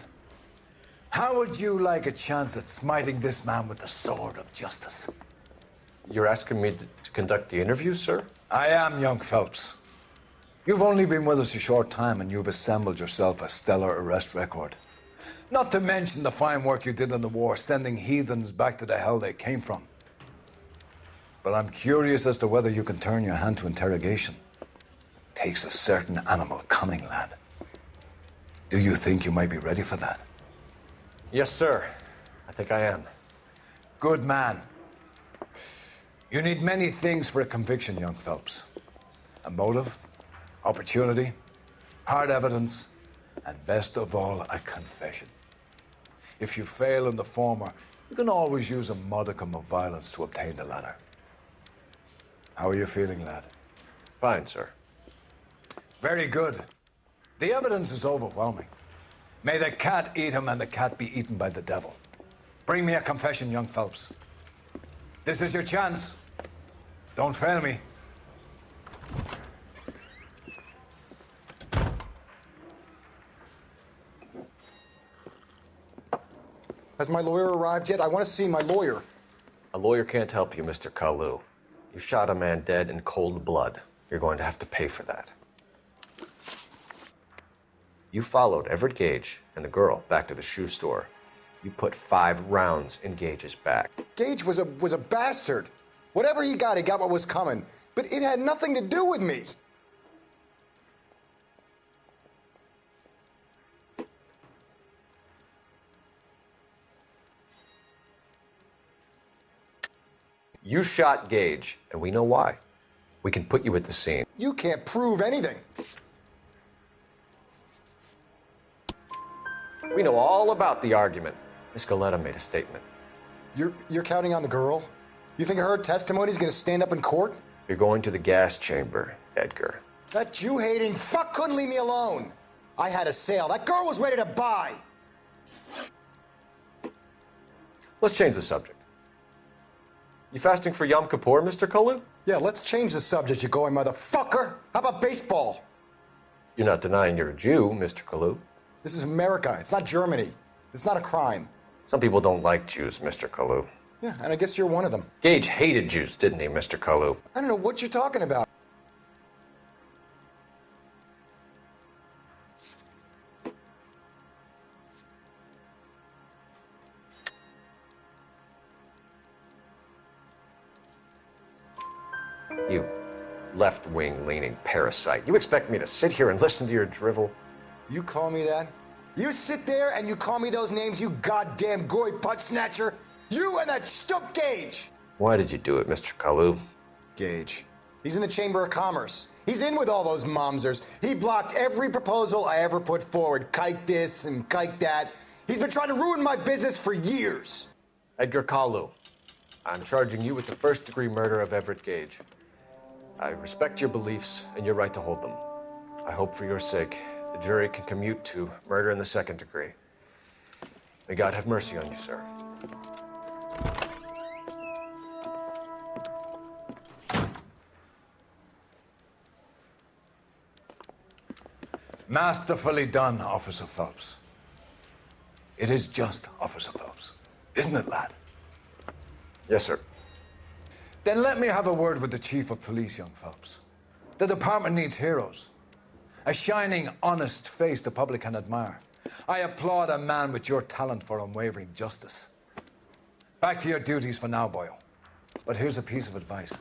How would you like a chance at smiting this man with the sword of justice? You're asking me to conduct the interview, sir? I am, young Phelps. You've only been with us a short time, and you've assembled yourself a stellar arrest record. Not to mention the fine work you did in the war, sending heathens back to the hell they came from. But I'm curious as to whether you can turn your hand to interrogation. Takes a certain animal cunning, lad. Do you think you might be ready for that? Yes, sir. I think I am. Good man. You need many things for a conviction, young Phelps. A motive, opportunity, hard evidence, and best of all, a confession. If you fail in the former, you can always use a modicum of violence to obtain the latter. How are you feeling, lad? Fine, sir. Very good. The evidence is overwhelming. May the cat eat him and the cat be eaten by the devil. Bring me a confession, young Phelps. This is your chance. Don't fail me. Has my lawyer arrived yet? I want to see my lawyer. A lawyer can't help you, Mr. Kalu. You shot a man dead in cold blood. You're going to have to pay for that. You followed Everett Gage and the girl back to the shoe store. You put 5 rounds in Gage's back. Gage was a bastard. Whatever he got what was coming. But it had nothing to do with me. You shot Gage, and we know why. We can put you at the scene. You can't prove anything. We know all about the argument. Miss Galetta made a statement. You're counting on the girl? You think her testimony is going to stand up in court? You're going to the gas chamber, Edgar. That Jew-hating fuck couldn't leave me alone. I had a sale. That girl was ready to buy. Let's change the subject. You fasting for Yom Kippur, Mr. Kalu? Yeah, let's change the subject, you going motherfucker. How about baseball? You're not denying you're a Jew, Mr. Kalu. This is America. It's not Germany. It's not a crime. Some people don't like Jews, Mr. Kalu. Yeah, and I guess you're one of them. Gage hated Jews, didn't he, Mr. Kalu? I don't know what you're talking about. You left-wing leaning parasite. You expect me to sit here and listen to your drivel? You call me that? You sit there and you call me those names, you goddamn goy butt snatcher? You and that stup Gage! Why did you do it, Mr. Kalu? Gage. He's in the Chamber of Commerce. He's in with all those momsers. He blocked every proposal I ever put forward. Kike this and kike that. He's been trying to ruin my business for years. Edgar Kalu, I'm charging you with the first-degree murder of Everett Gage. I respect your beliefs and your right to hold them. I hope for your sake the jury can commute to murder in the second degree. May God have mercy on you, sir. Masterfully done, Officer Phelps. It is just Officer Phelps. Isn't it, lad? Yes, sir. Then let me have a word with the Chief of Police, young Phelps. The department needs heroes. A shining, honest face the public can admire. I applaud a man with your talent for unwavering justice. Back to your duties for now, boyo. But here's a piece of advice.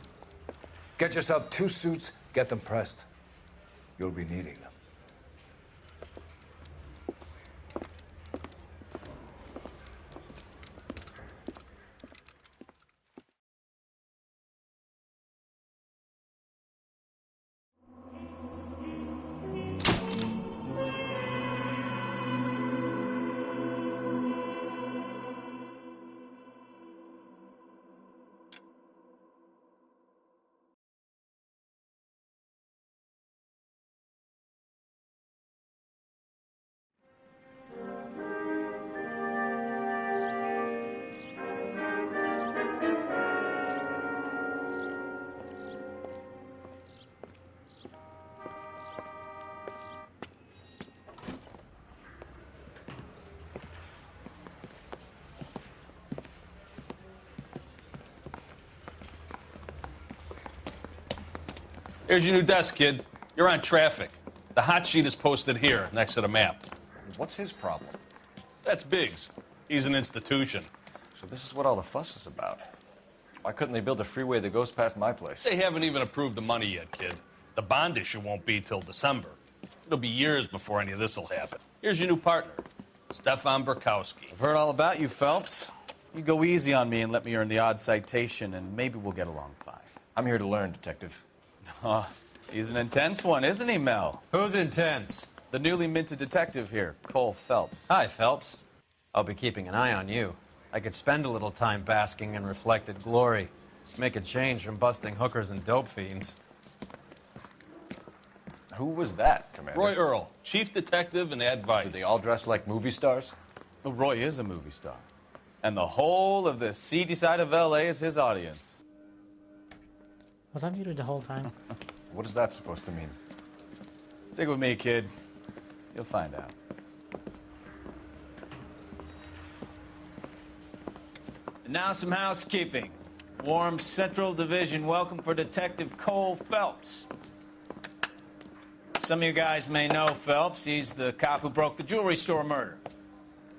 Get yourself 2 suits, get them pressed. You'll be needing them. Here's your new desk, kid. You're on traffic. The hot sheet is posted here, next to the map. What's his problem? That's Biggs. He's an institution. So this is what all the fuss is about. Why couldn't they build a freeway that goes past my place? They haven't even approved the money yet, kid. The bond issue won't be till December. It'll be years before any of this will happen. Here's your new partner, Stefan Burkowski. I've heard all about you, Phelps. You go easy on me and let me earn the odd citation, and maybe we'll get along fine. I'm here to learn, Detective. Oh, he's an intense one, isn't he, Mel? Who's intense? The newly minted detective here, Cole Phelps. Hi, Phelps. I'll be keeping an eye on you. I could spend a little time basking in reflected glory. Make a change from busting hookers and dope fiends. Who was that, Commander? Roy Earl, chief detective and advice. Do they all dress like movie stars? Well, Roy is a movie star. And the whole of the seedy side of L.A. is his audience. Was I muted the whole time? What is that supposed to mean? Stick with me, kid. You'll find out. And now some housekeeping. Warm Central Division welcome for Detective Cole Phelps. Some of you guys may know Phelps. He's the cop who broke the jewelry store murder.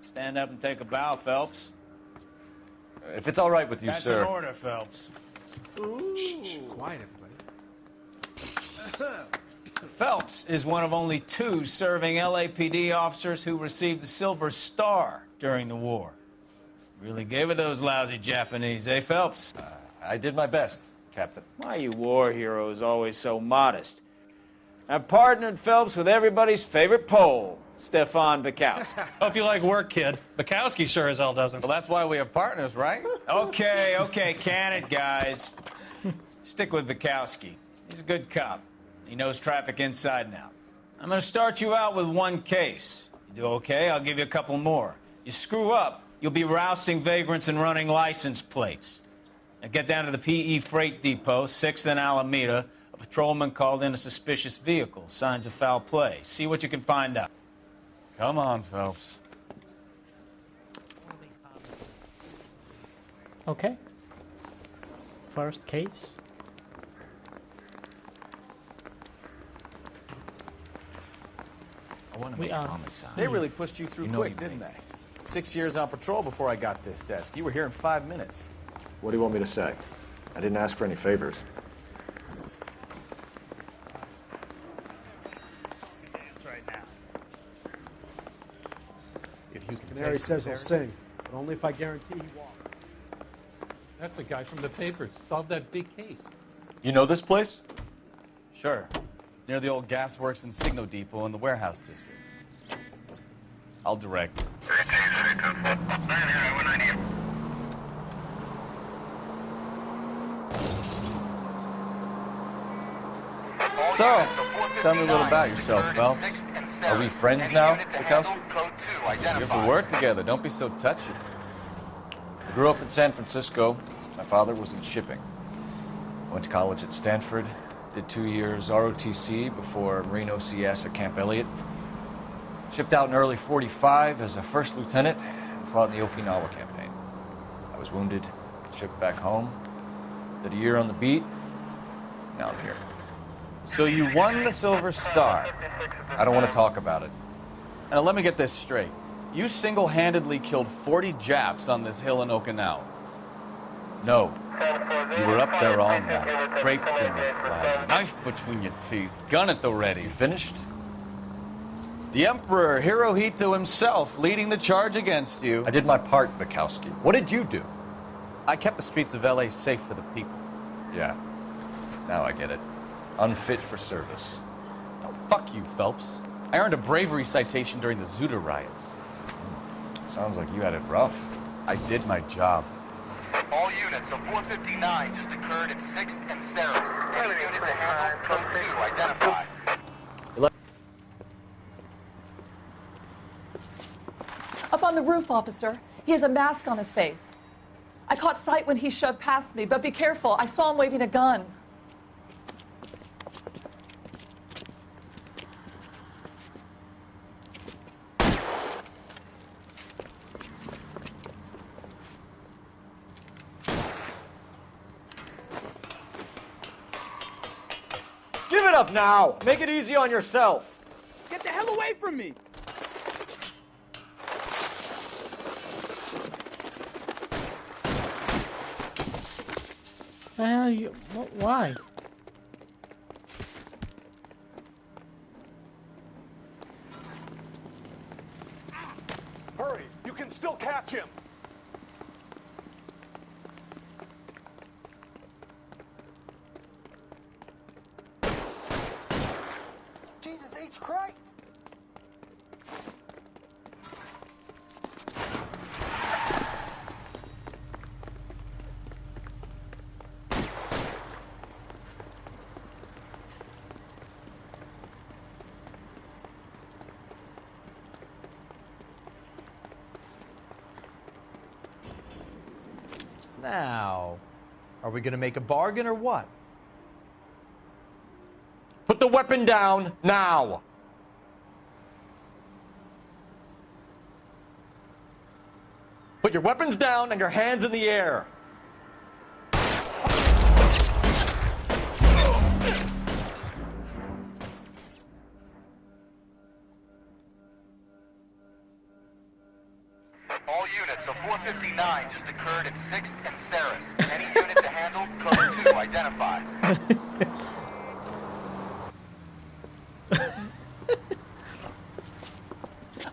Stand up and take a bow, Phelps. If it's all right with you, That's sir. That's an order, Phelps. Shh, quiet, everybody. Phelps is one of only 2 serving LAPD officers who received the Silver Star during the war. Really gave it to those lousy Japanese, eh, Phelps? I did my best, Captain. Why you war heroes always so modest? I've partnered Phelps with everybody's favorite Pole, Stefan Burkowski. Hope you like work, kid. Burkowski sure as hell doesn't. Well, that's why we have partners, right? Okay, can it, guys. Stick with Burkowski. He's a good cop. He knows traffic inside and out. I'm going to start you out with 1 case. You do okay, I'll give you a couple more. You screw up, you'll be rousting vagrants and running license plates. Now get down to the PE Freight Depot, 6th and Alameda. A patrolman called in a suspicious vehicle. Signs of foul play. See what you can find out. Come on, Phelps. Okay. First case. I want to make homicide. They really pushed you through quick, didn't they? 6 years on patrol before I got this desk. You were here in 5 minutes. What do you want me to say? I didn't ask for any favors. Canary says he'll sing, but only if I guarantee he won't. That's the guy from the papers. Solved that big case. You know this place? Sure. Near the old gasworks and Signo Depot in the warehouse district. I'll direct. So, tell me a little about yourself, Phelps. Are we friends now, Burkowski? We have to work together. Don't be so touchy. I grew up in San Francisco. My father was in shipping. Went to college at Stanford. Did 2 years ROTC before Marine OCS at Camp Elliott. Shipped out in early 45 as a first lieutenant and fought in the Okinawa campaign. I was wounded, shipped back home, did a year on the beat, now I'm here. So you won the Silver Star. I don't want to talk about it. Now let me get this straight. You single-handedly killed 40 Japs on this hill in Okinawa. No. You were up there all night, draped in the flag, knife between your teeth, gun at the ready. Finished? The Emperor Hirohito himself leading the charge against you. I did my part, Bukowski. What did you do? I kept the streets of L.A. safe for the people. Yeah. Now I get it. Unfit for service. Oh, fuck you, Phelps. I earned a bravery citation during the Zuda riots. Sounds like you had it rough. I did my job. All units of 459 just occurred at 6th and Saris. Any unit to handle, code 2, identify. Up on the roof, officer. He has a mask on his face. I caught sight when he shoved past me, but be careful. I saw him waving a gun. Give it up now! Make it easy on yourself! Get the hell away from me! The hell you? Why? Hurry! You can still catch him! Jesus H. Christ! Now, are we gonna make a bargain or what? Put the weapon down, now! Put your weapons down and your hands in the air! All units of 459 just occurred at 6th and Saris. Any unit to handle, code 2, identify.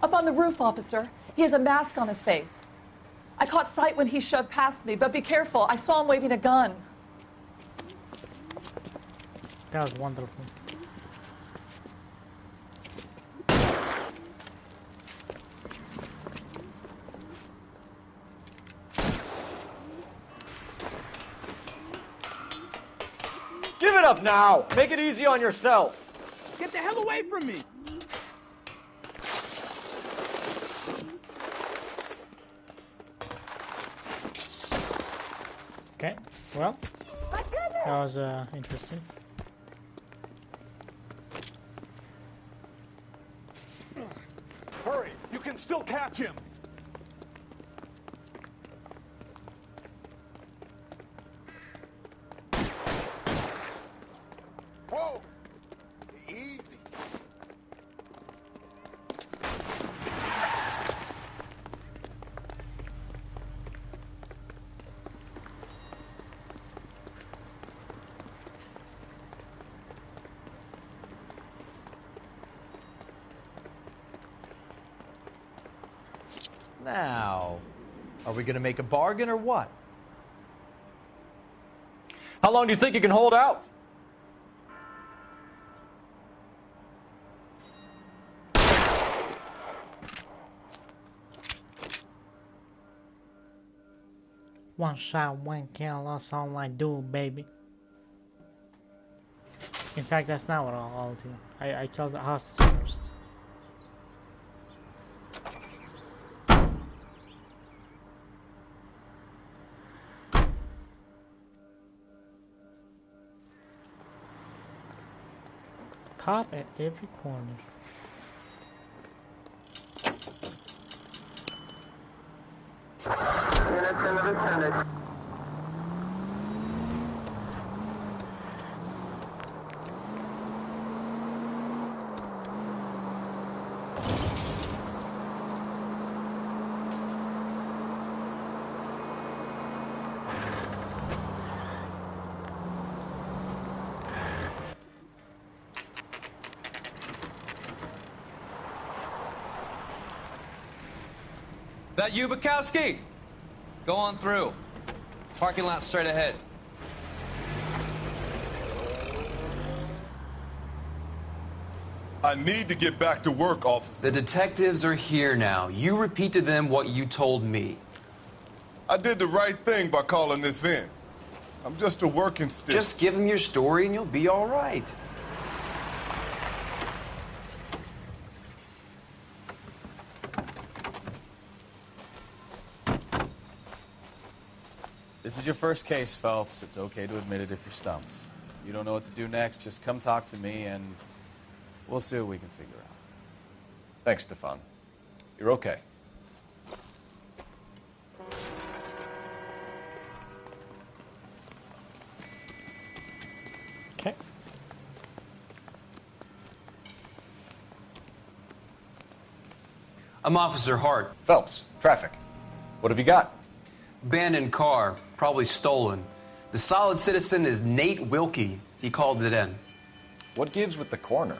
Up on the roof, officer. He has a mask on his face. I caught sight when he shoved past me, but be careful. I saw him waving a gun. That was wonderful. Give it up now! Make it easy on yourself! Get the hell away from me! Okay, well, that was interesting. Hurry! You can still catch him! Whoa! Easy. Now, are we gonna make a bargain or what? How long do you think you can hold out? One shot, one kill, that's all I do, baby. In fact, that's not what I'll do. I kill the hostage first. Cop at every corner. Lieutenant. That you, Bukowski? Go on through. Parking lot straight ahead. I need to get back to work, officer. The detectives are here now. You repeat to them what you told me. I did the right thing by calling this in. I'm just a working stick. Just give them your story and you'll be all right. This is your first case, Phelps. It's okay to admit it if you're stumped. You don't know what to do next, just come talk to me and we'll see what we can figure out. Thanks, Stefan. You're okay. Okay. I'm Officer Hart. Phelps, traffic. What have you got? Abandoned car, probably stolen. The solid citizen is Nate Wilkie. He called it in. What gives with the coroner?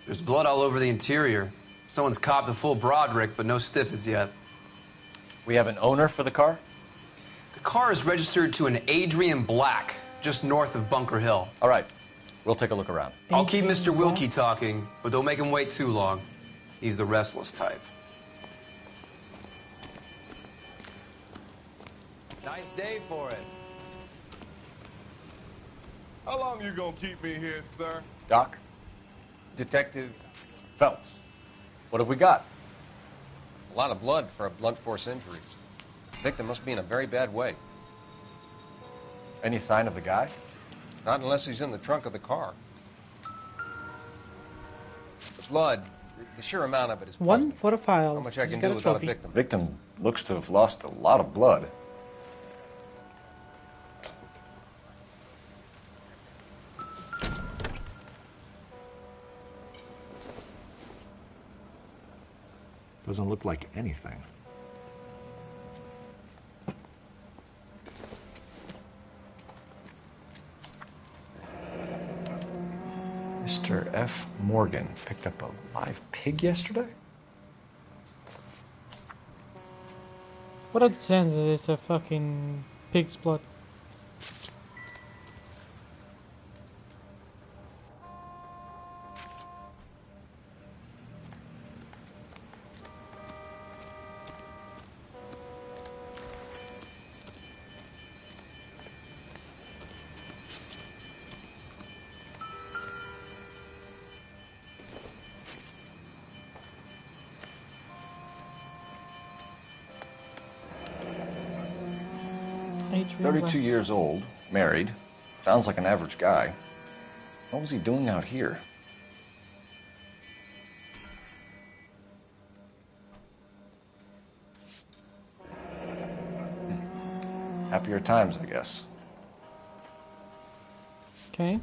There's blood all over the interior. Someone's copped a full Broderick, but no stiff as yet. We have an owner for the car? The car is registered to an Adrian Black, just north of Bunker Hill. All right, we'll take a look around. I'll keep Mr. Wilkie talking, but don't make him wait too long. He's the restless type. Nice day for it. How long you gonna keep me here, sir? Doc? Detective Phelps. What have we got? A lot of blood for a blunt force injury. The victim must be in a very bad way. Any sign of the guy? Not unless he's in the trunk of the car. The blood, the sheer amount of it is One for a file. how much I He's can got do a without a trophy. victim. Victim looks to have lost a lot of blood. Doesn't look like anything. Mr. F. Morgan picked up a live pig yesterday? What are the chances it's a fucking pig's blood? Adrian 32 years old, married. Sounds like an average guy. What was he doing out here? Happier times, I guess. Okay.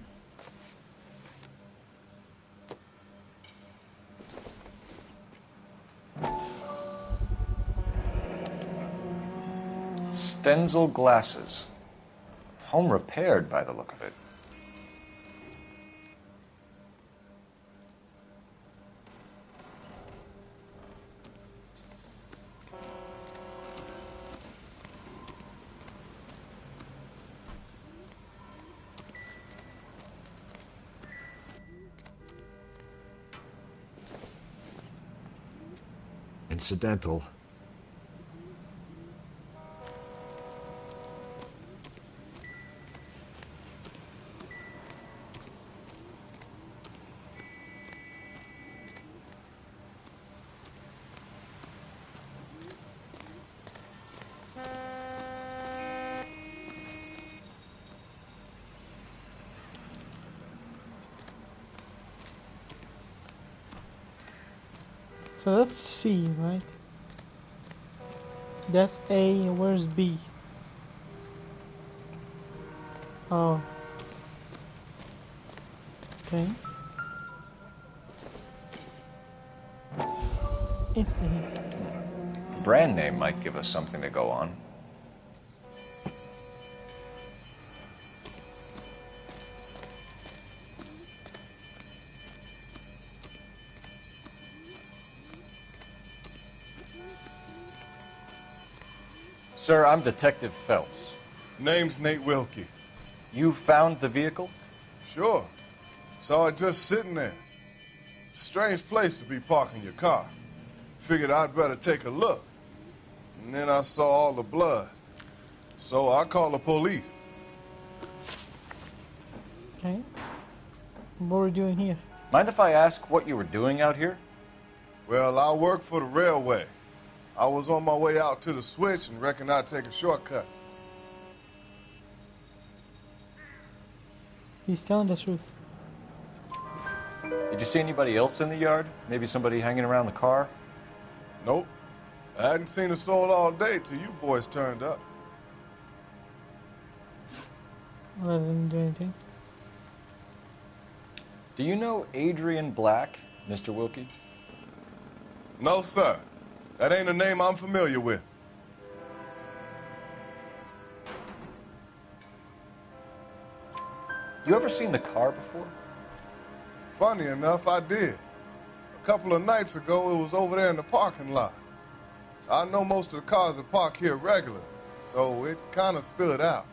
Stenzel glasses. Home repaired by the look of it. Incidental. So let's see, right? That's A, and where's B? Oh. Okay. It's the hit. The brand name might give us something to go on. Sir, I'm Detective Phelps. Name's Nate Wilkie. You found the vehicle? Sure. Saw it just sitting there. Strange place to be parking your car. Figured I'd better take a look. And then I saw all the blood. So I called the police. Okay. What are we doing here? Mind if I ask what you were doing out here? Well, I work for the railway. I was on my way out to the switch and reckoned I'd take a shortcut. He's telling the truth. Did you see anybody else in the yard? Maybe somebody hanging around the car? Nope. I hadn't seen a soul all day till you boys turned up. Well, I didn't do anything. Do you know Adrian Black, Mr. Wilkie? No, sir. That ain't a name I'm familiar with. You ever seen the car before? Funny enough, I did. A couple of nights ago, it was over there in the parking lot. I know most of the cars are parked here regularly, so it kind of stood out.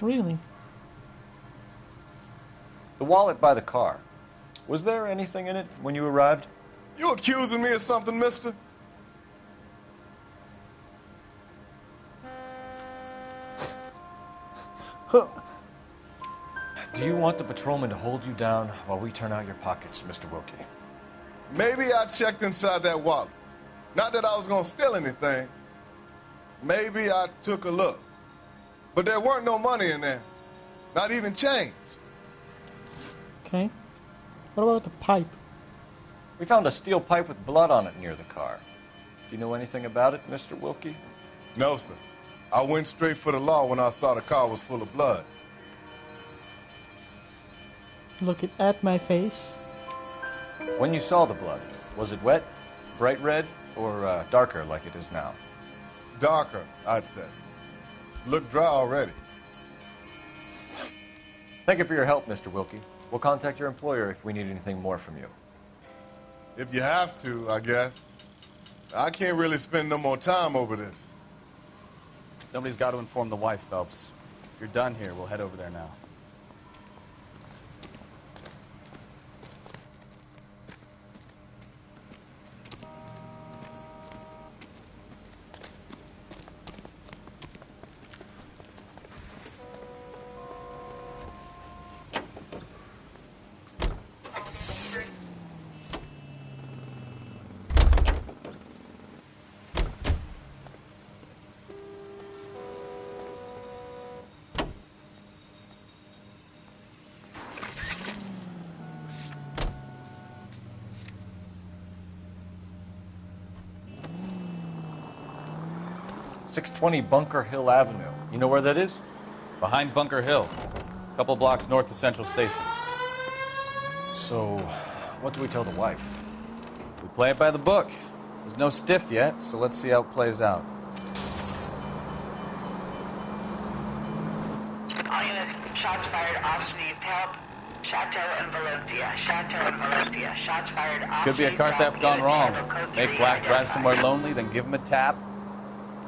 Really? The wallet by the car. Was there anything in it when you arrived? You accusing me of something, mister? Do you want the patrolman to hold you down while we turn out your pockets, Mr. Wilkie? Maybe I checked inside that wallet. Not that I was going to steal anything. Maybe I took a look. But there weren't no money in there. Not even change. Okay. What about the pipe? We found a steel pipe with blood on it near the car. Do you know anything about it, Mr. Wilkie? No, sir. I went straight for the law when I saw the car was full of blood. Looking at my face. When you saw the blood, was it wet, bright red, or darker like it is now? Darker, I'd say. Looked dry already. Thank you for your help, Mr. Wilkie. We'll contact your employer if we need anything more from you. If you have to, I guess. I can't really spend no more time over this. Somebody's got to inform the wife, Phelps. If you're done here, we'll head over there now. .620 Bunker Hill Avenue. You know where that is? Behind Bunker Hill. A couple blocks north of Central Station. So, what do we tell the wife? We play it by the book. There's no stiff yet, so let's see how it plays out. All units, shots fired, officer needs help. Chateau and Valencia. Chateau and Valencia. Shots fired, officer Could be a car theft gone wrong. Make Black drive somewhere lonely, then give him a tap.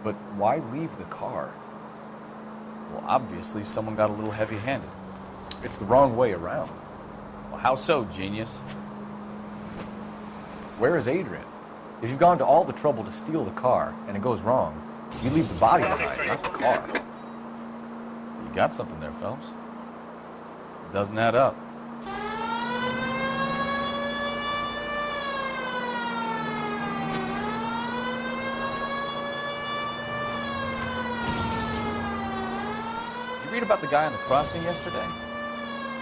But why leave the car? Well, obviously someone got a little heavy-handed. It's the wrong way around. Well, how so, genius? Where is Adrian? If you've gone to all the trouble to steal the car and it goes wrong, you leave the body behind, not the car. You got something there, Phelps. It doesn't add up. Read about the guy on the crossing yesterday?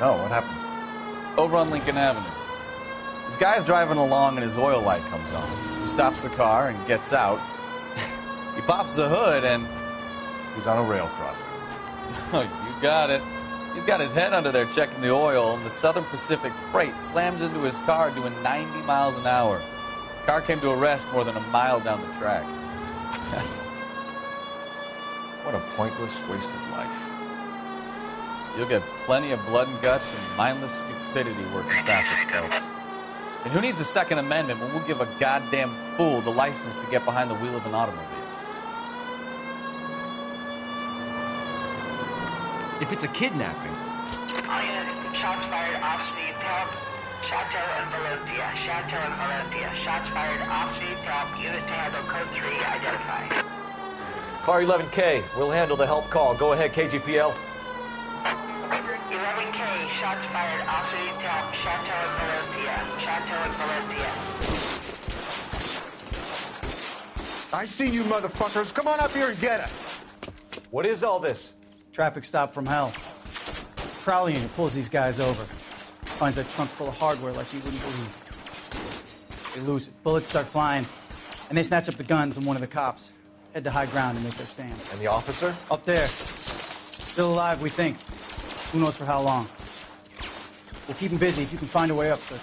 No, what happened? Over on Lincoln Avenue. This guy's driving along and his oil light comes on. He stops the car and gets out. He pops the hood and... He's on a rail crossing. Oh, you got it. He's got his head under there checking the oil, and the Southern Pacific Freight slams into his car doing 90 miles an hour. The car came to a rest more than a mile down the track. What a pointless waste of life. You'll get plenty of blood and guts and mindless stupidity working traffic, folks. And who needs a Second Amendment when we'll give a goddamn fool the license to get behind the wheel of an automobile? If it's a kidnapping... All units, shots fired, officer needs help. Chateau and Valencia. Chateau and Valencia. Shots fired, officer needs help. Unit to handle code 3 identified. Car 11K, we'll handle the help call. Go ahead, KGPL. 11K, shots fired, officer needs help. Chateau and Valencia. Chateau and Valencia. I see you motherfuckers. Come on up here and get us. What is all this? Traffic stop from hell. Prowler unit pulls these guys over. Finds a trunk full of hardware like you wouldn't believe. They lose it. Bullets start flying. And they snatch up the guns and one of the cops. Head to high ground and make their stand. And the officer? Up there. Still alive, we think. Who knows for how long. We'll keep him busy if you can find a way up, sir.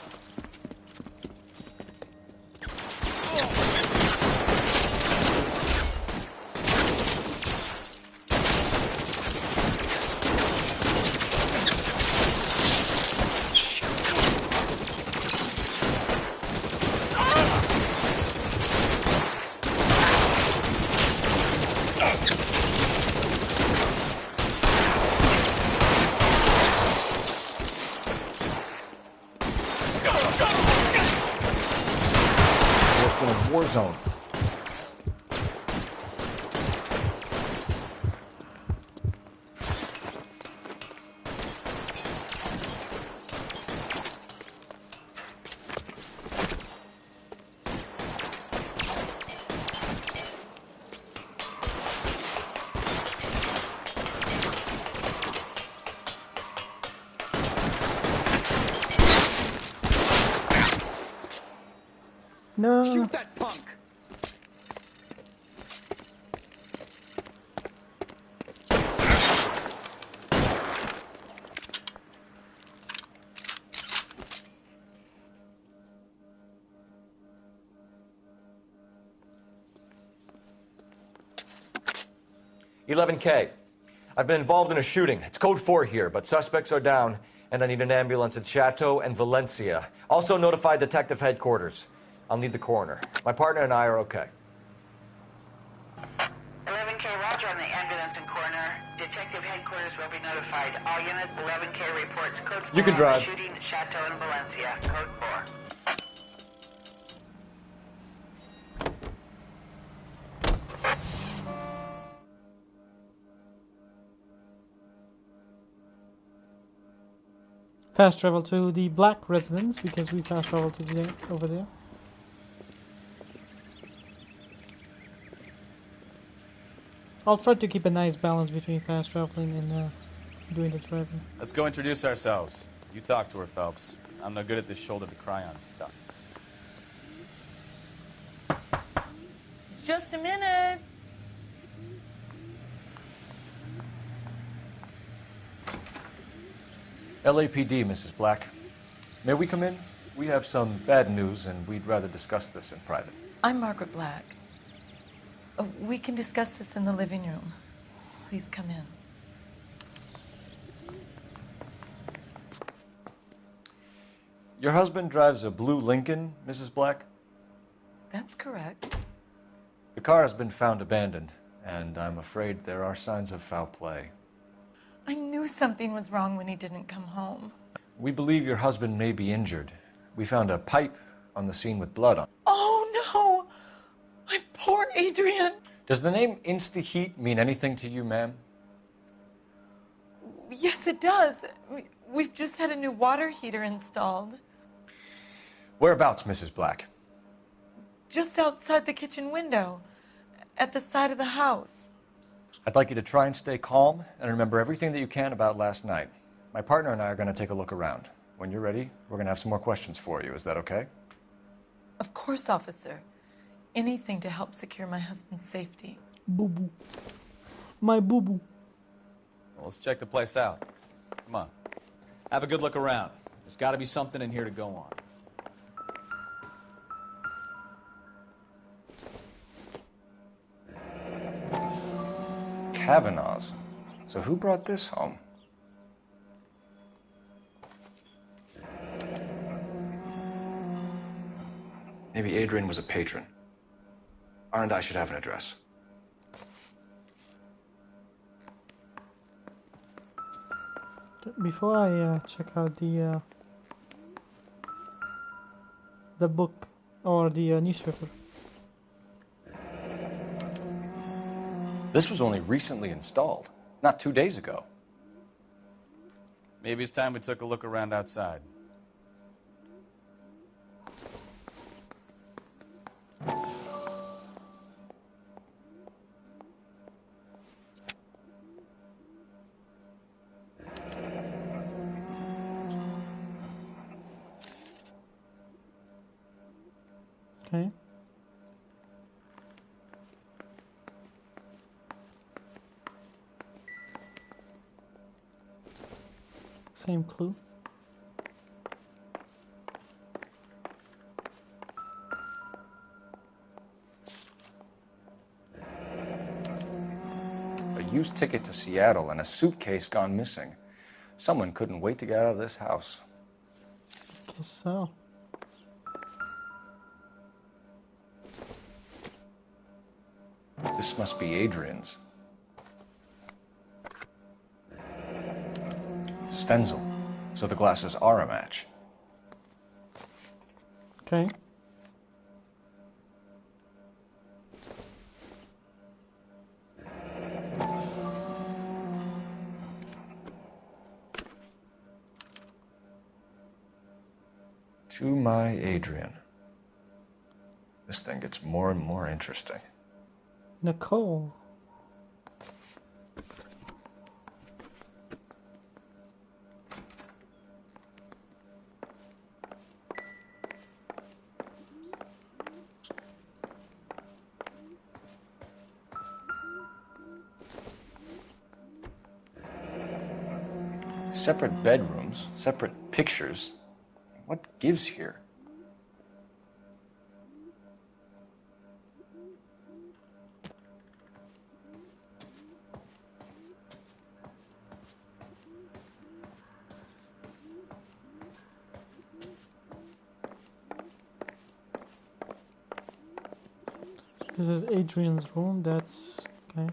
War zone. No. Shoot that punk! $11K. I've been involved in a shooting. It's code 4 here, but suspects are down, and I need an ambulance in Chateau and Valencia. Also notify detective headquarters. I'll need the coroner. My partner and I are okay. 11K, roger on the ambulance and coroner. Detective headquarters will be notified. All units, 11K reports code 4. You can drive. Shooting at Chateau and Valencia. Code 4. Fast travel to the black residence because we fast travel to the over there. I'll try to keep a nice balance between fast traveling and doing the driving. Let's go introduce ourselves. You talk to her, Phelps. I'm no good at this shoulder to cry on stuff. Just a minute. LAPD, Mrs. Black. May we come in? We have some bad news, and we'd rather discuss this in private. I'm Margaret Black. We can discuss this in the living room. Please come in. Your husband drives a blue Lincoln, Mrs. Black? That's correct. The car has been found abandoned, and I'm afraid there are signs of foul play. I knew something was wrong when he didn't come home. We believe your husband may be injured. We found a pipe on the scene with blood on it. Oh, no! My poor Adrian! Does the name Insta-Heat mean anything to you, ma'am? Yes, it does. We've just had a new water heater installed. Whereabouts, Mrs. Black? Just outside the kitchen window, at the side of the house. I'd like you to try and stay calm and remember everything that you can about last night. My partner and I are going to take a look around. When you're ready, we're going to have some more questions for you. Is that okay? Of course, officer. Anything to help secure my husband's safety. Boo boo. My boo boo. Well, let's check the place out. Come on. Have a good look around. There's got to be something in here to go on. Kavanaugh's. So who brought this home? Maybe Adrian was a patron. R&I should have an address. Before I check out the book or the newspaper. This was only recently installed, not 2 days ago. Maybe it's time we took a look around outside. Okay. Same clue. A used ticket to Seattle and a suitcase gone missing. Someone couldn't wait to get out of this house. Guess so. This must be Adrian's. Stenzel. So the glasses are a match. Okay. To my Adrian. This thing gets more and more interesting. Nicole. Separate bedrooms, separate pictures. What gives here? This is Adrian's room. That's okay.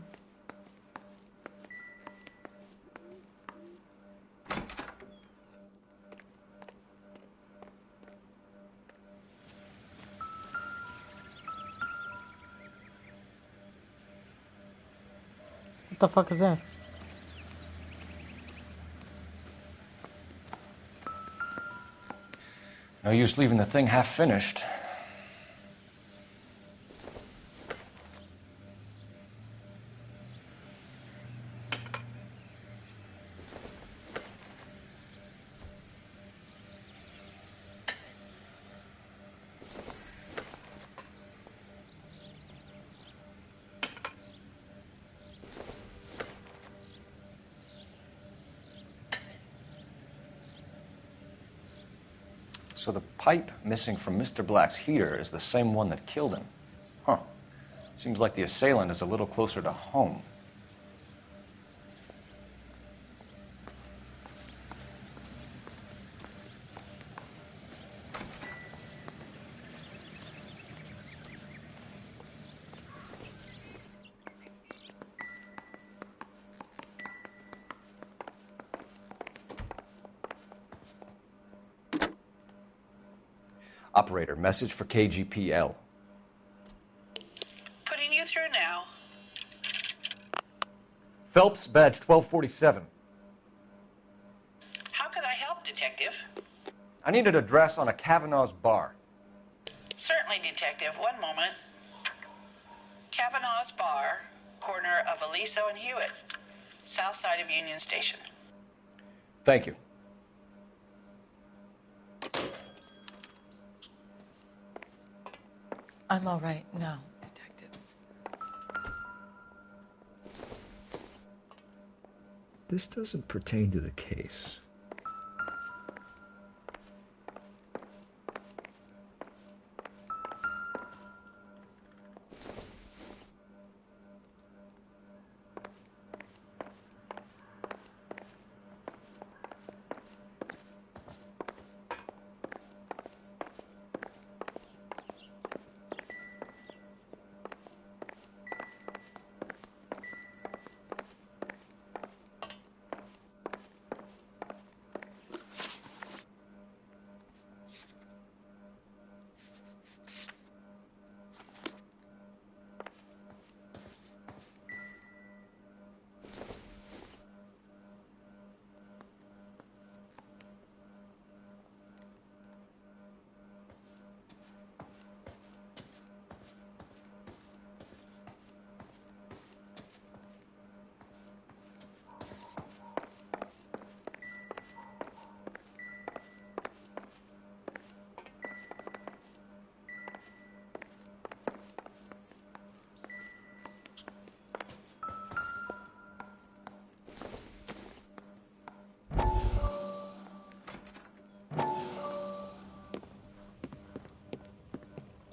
What the fuck is that? No use leaving the thing half finished. So the pipe missing from Mr. Black's heater is the same one that killed him. Huh. Seems like the assailant is a little closer to home. Operator, message for KGPL. Putting you through now. Phelps, badge 1247. How could I help, Detective? I need an address on a Kavanaugh's bar. Certainly, Detective. One moment. Kavanaugh's Bar, corner of Aliso and Hewitt, south side of Union Station. Thank you. I'm all right now, detectives. This doesn't pertain to the case.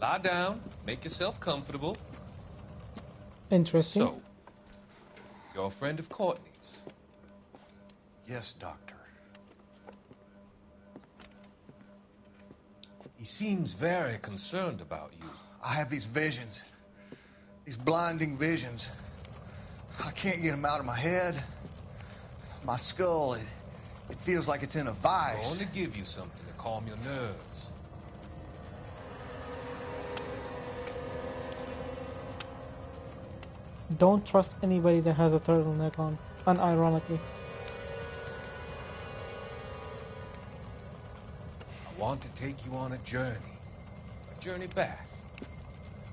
Lie down, make yourself comfortable. Interesting. So, you're a friend of Courtney's? Yes, Doctor. He seems very concerned about you. I have these visions. These blinding visions. I can't get them out of my head. My skull, it feels like it's in a I vice. want to give you something to calm your nerves. Don't trust anybody that has a turtleneck on, unironically. I want to take you on a journey back.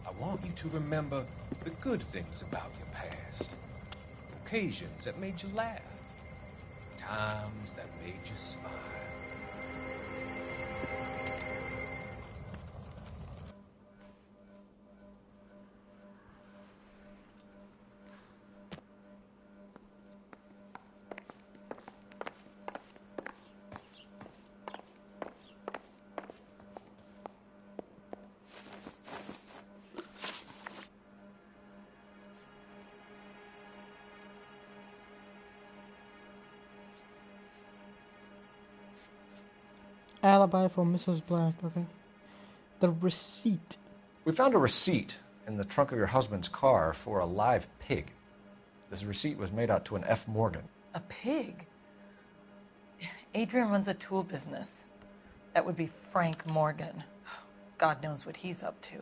I want you to remember the good things about your past, occasions that made you laugh, times that made you smile. Alibi for Mrs. Black, okay. The receipt. We found a receipt in the trunk of your husband's car for a live pig. This receipt was made out to an F. Morgan. A pig? Adrian runs a tool business. That would be Frank Morgan. God knows what he's up to.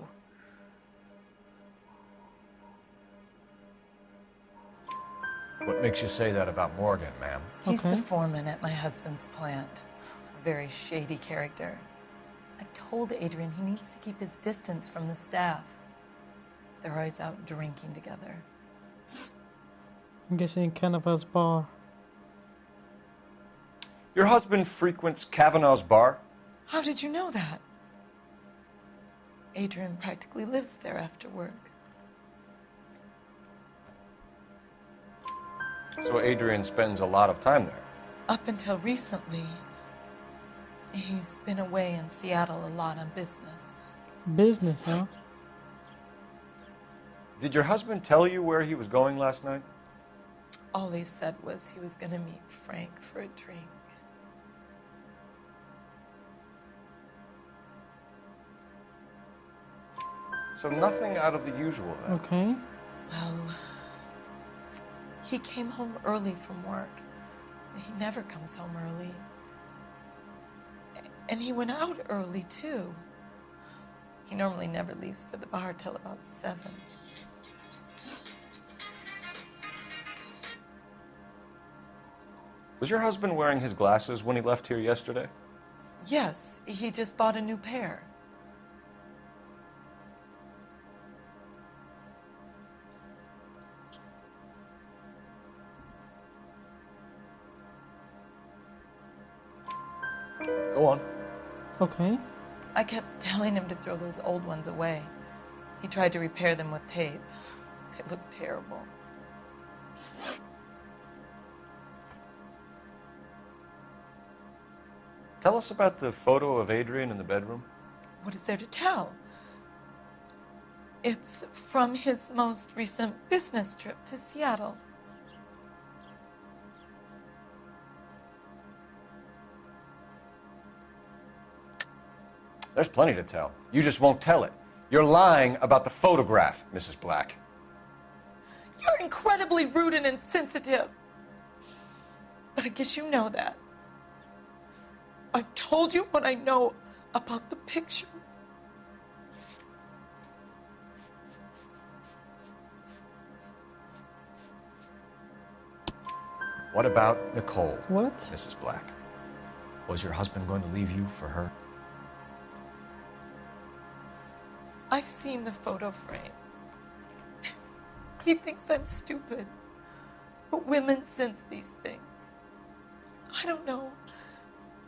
What makes you say that about Morgan, ma'am? He's the foreman at my husband's plant. A very shady character. I've told Adrian he needs to keep his distance from the staff. They're always out drinking together. I'm guessing Canava's bar. Your husband frequents Kavanaugh's bar? How did you know that? Adrian practically lives there after work. So Adrian spends a lot of time there. Up until recently, he's been away in Seattle a lot on business. Business, huh? Did your husband tell you where he was going last night? All he said was he was going to meet Frank for a drink. So nothing out of the usual then. Okay. Well, he came home early from work. He never comes home early. And he went out early, too. He normally never leaves for the bar till about 7. Was your husband wearing his glasses when he left here yesterday? Yes, he just bought a new pair. Go on. Okay. I kept telling him to throw those old ones away. He tried to repair them with tape. They looked terrible. Tell us about the photo of Adrian in the bedroom. What is there to tell? It's from his most recent business trip to Seattle. There's plenty to tell. You just won't tell it. You're lying about the photograph, Mrs. Black. You're incredibly rude and insensitive. But I guess you know that. I've told you what I know about the picture. What about Nicole? What? Mrs. Black. Was your husband going to leave you for her? I've seen the photo frame. He thinks I'm stupid. But women sense these things. I don't know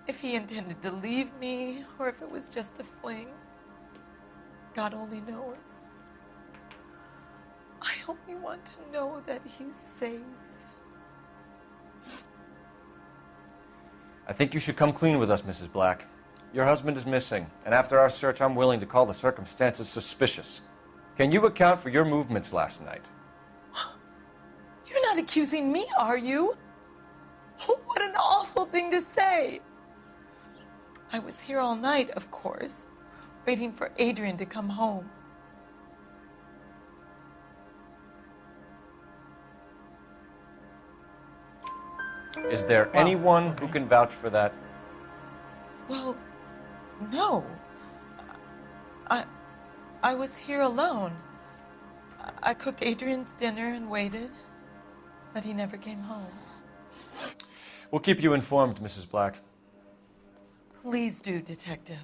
if he intended to leave me or if it was just a fling. God only knows. I only want to know that he's safe. I think you should come clean with us, Mrs. Black. Your husband is missing, and after our search, I'm willing to call the circumstances suspicious. Can you account for your movements last night? You're not accusing me, are you? What an awful thing to say. I was here all night, of course, waiting for Adrian to come home. Is there anyone who can vouch for that? Well, no. I was here alone. I cooked Adrian's dinner and waited, but he never came home. We'll keep you informed, Mrs. Black. Please do, Detective.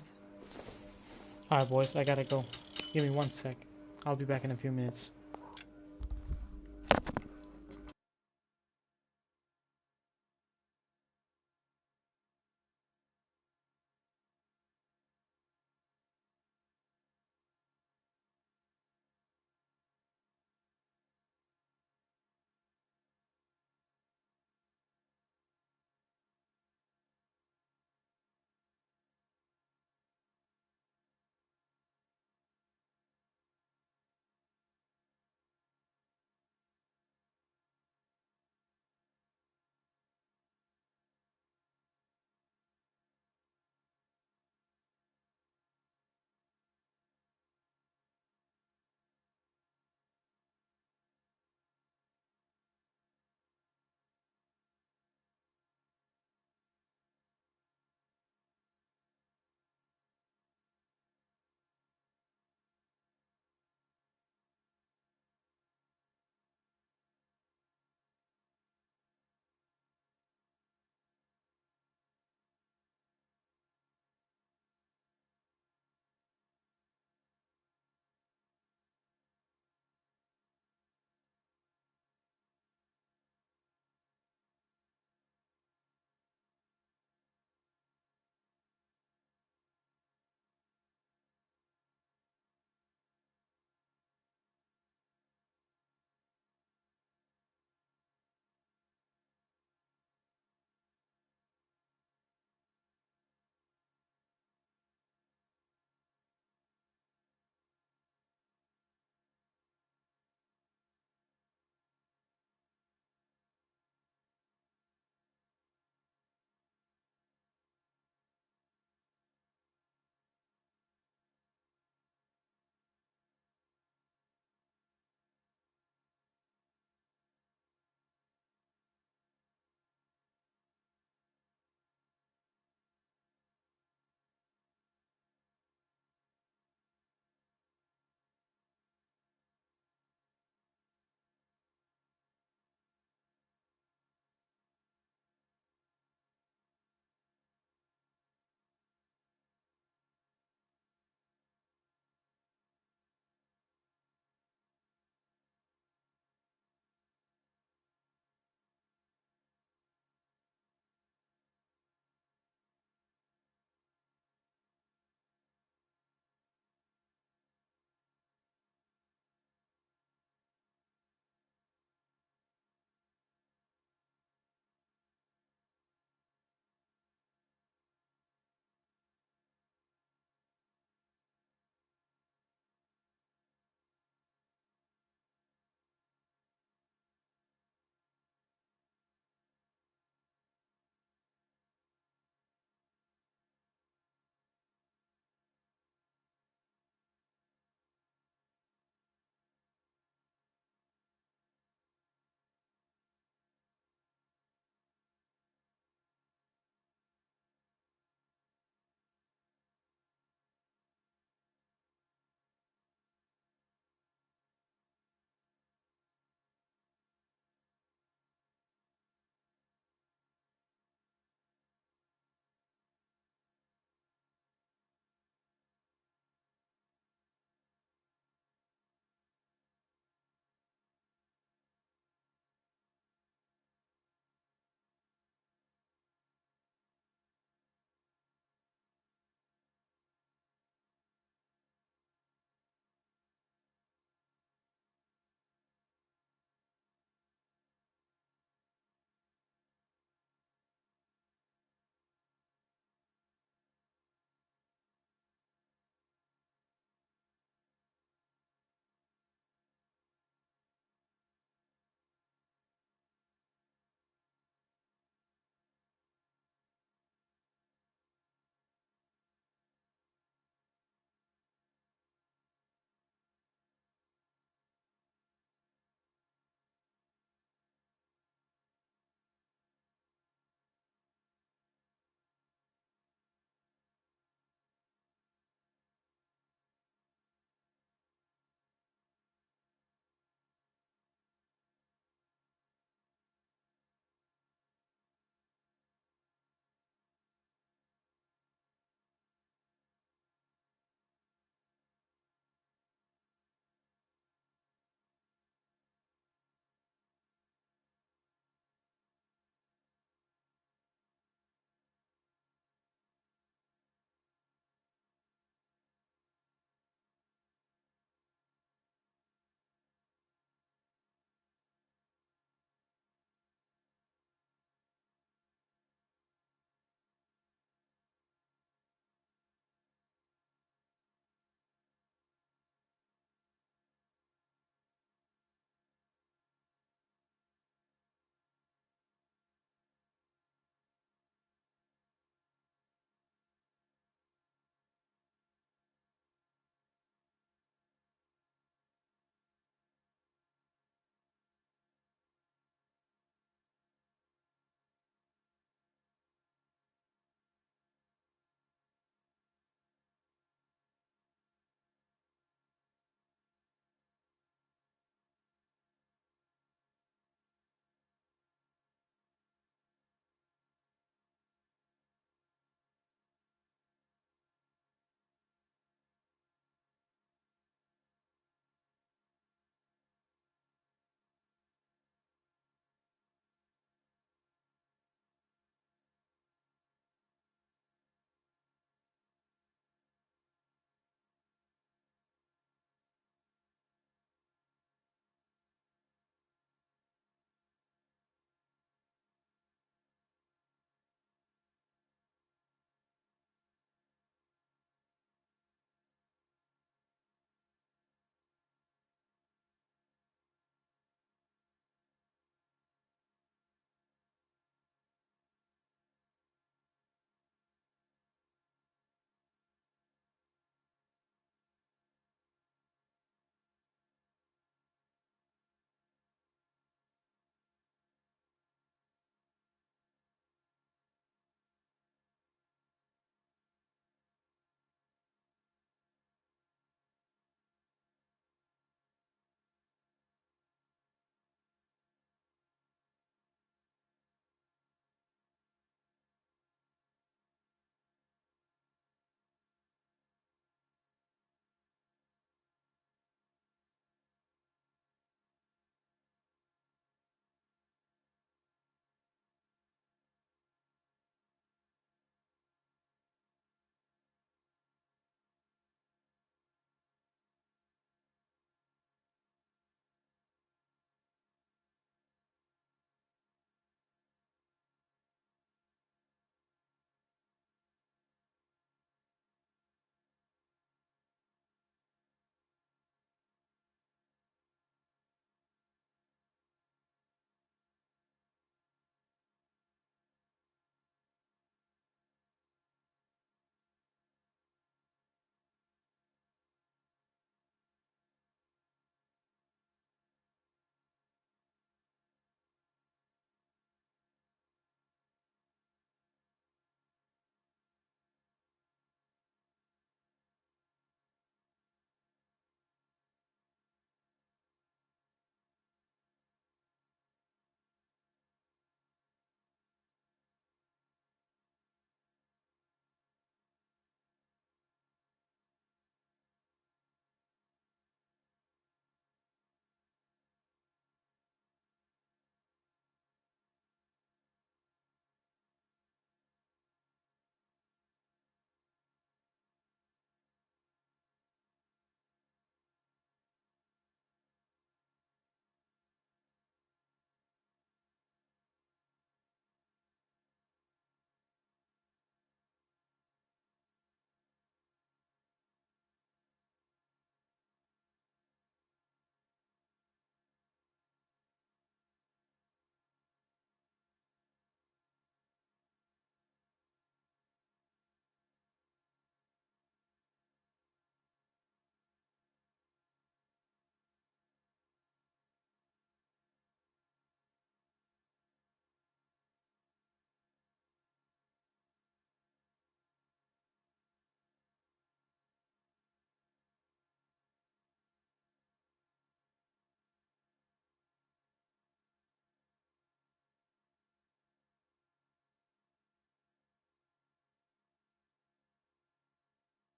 Alright, boys, I gotta go. Give me 1 sec. I'll be back in a few minutes.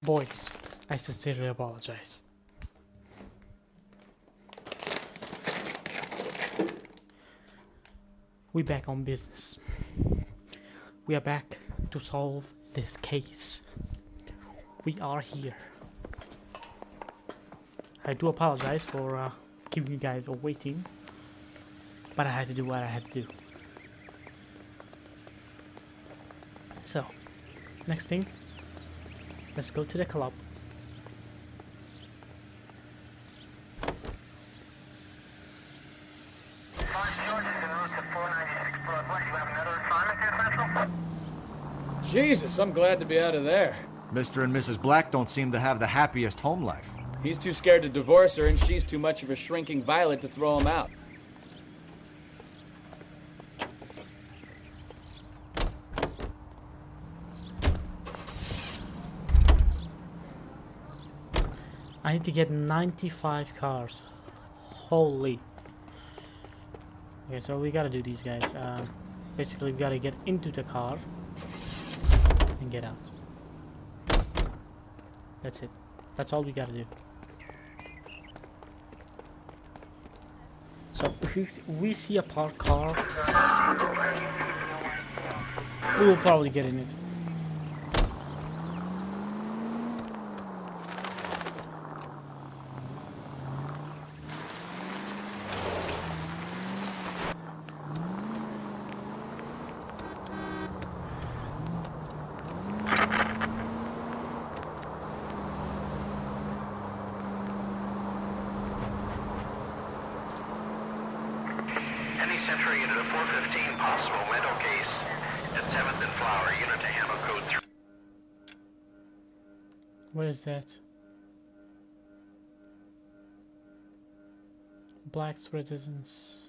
Boys, I sincerely apologize. We back on business. We are back to solve this case. We are here. I do apologize for keeping you guys waiting, but I had to do what I had to do. So, next thing, let's go to the club. Jesus, I'm glad to be out of there. Mr. and Mrs. Black don't seem to have the happiest home life. He's too scared to divorce her, and she's too much of a shrinking violet to throw him out. I need to get 95 cars. Holy. Okay, so we gotta do these guys. Basically, we gotta get into the car and get out. That's it. That's all we gotta do. So if we see a parked car, we will probably get in it. Any Century unit of 415, possible mental case at 7th and Flower, unit to handle code 3. What is that? Black citizens.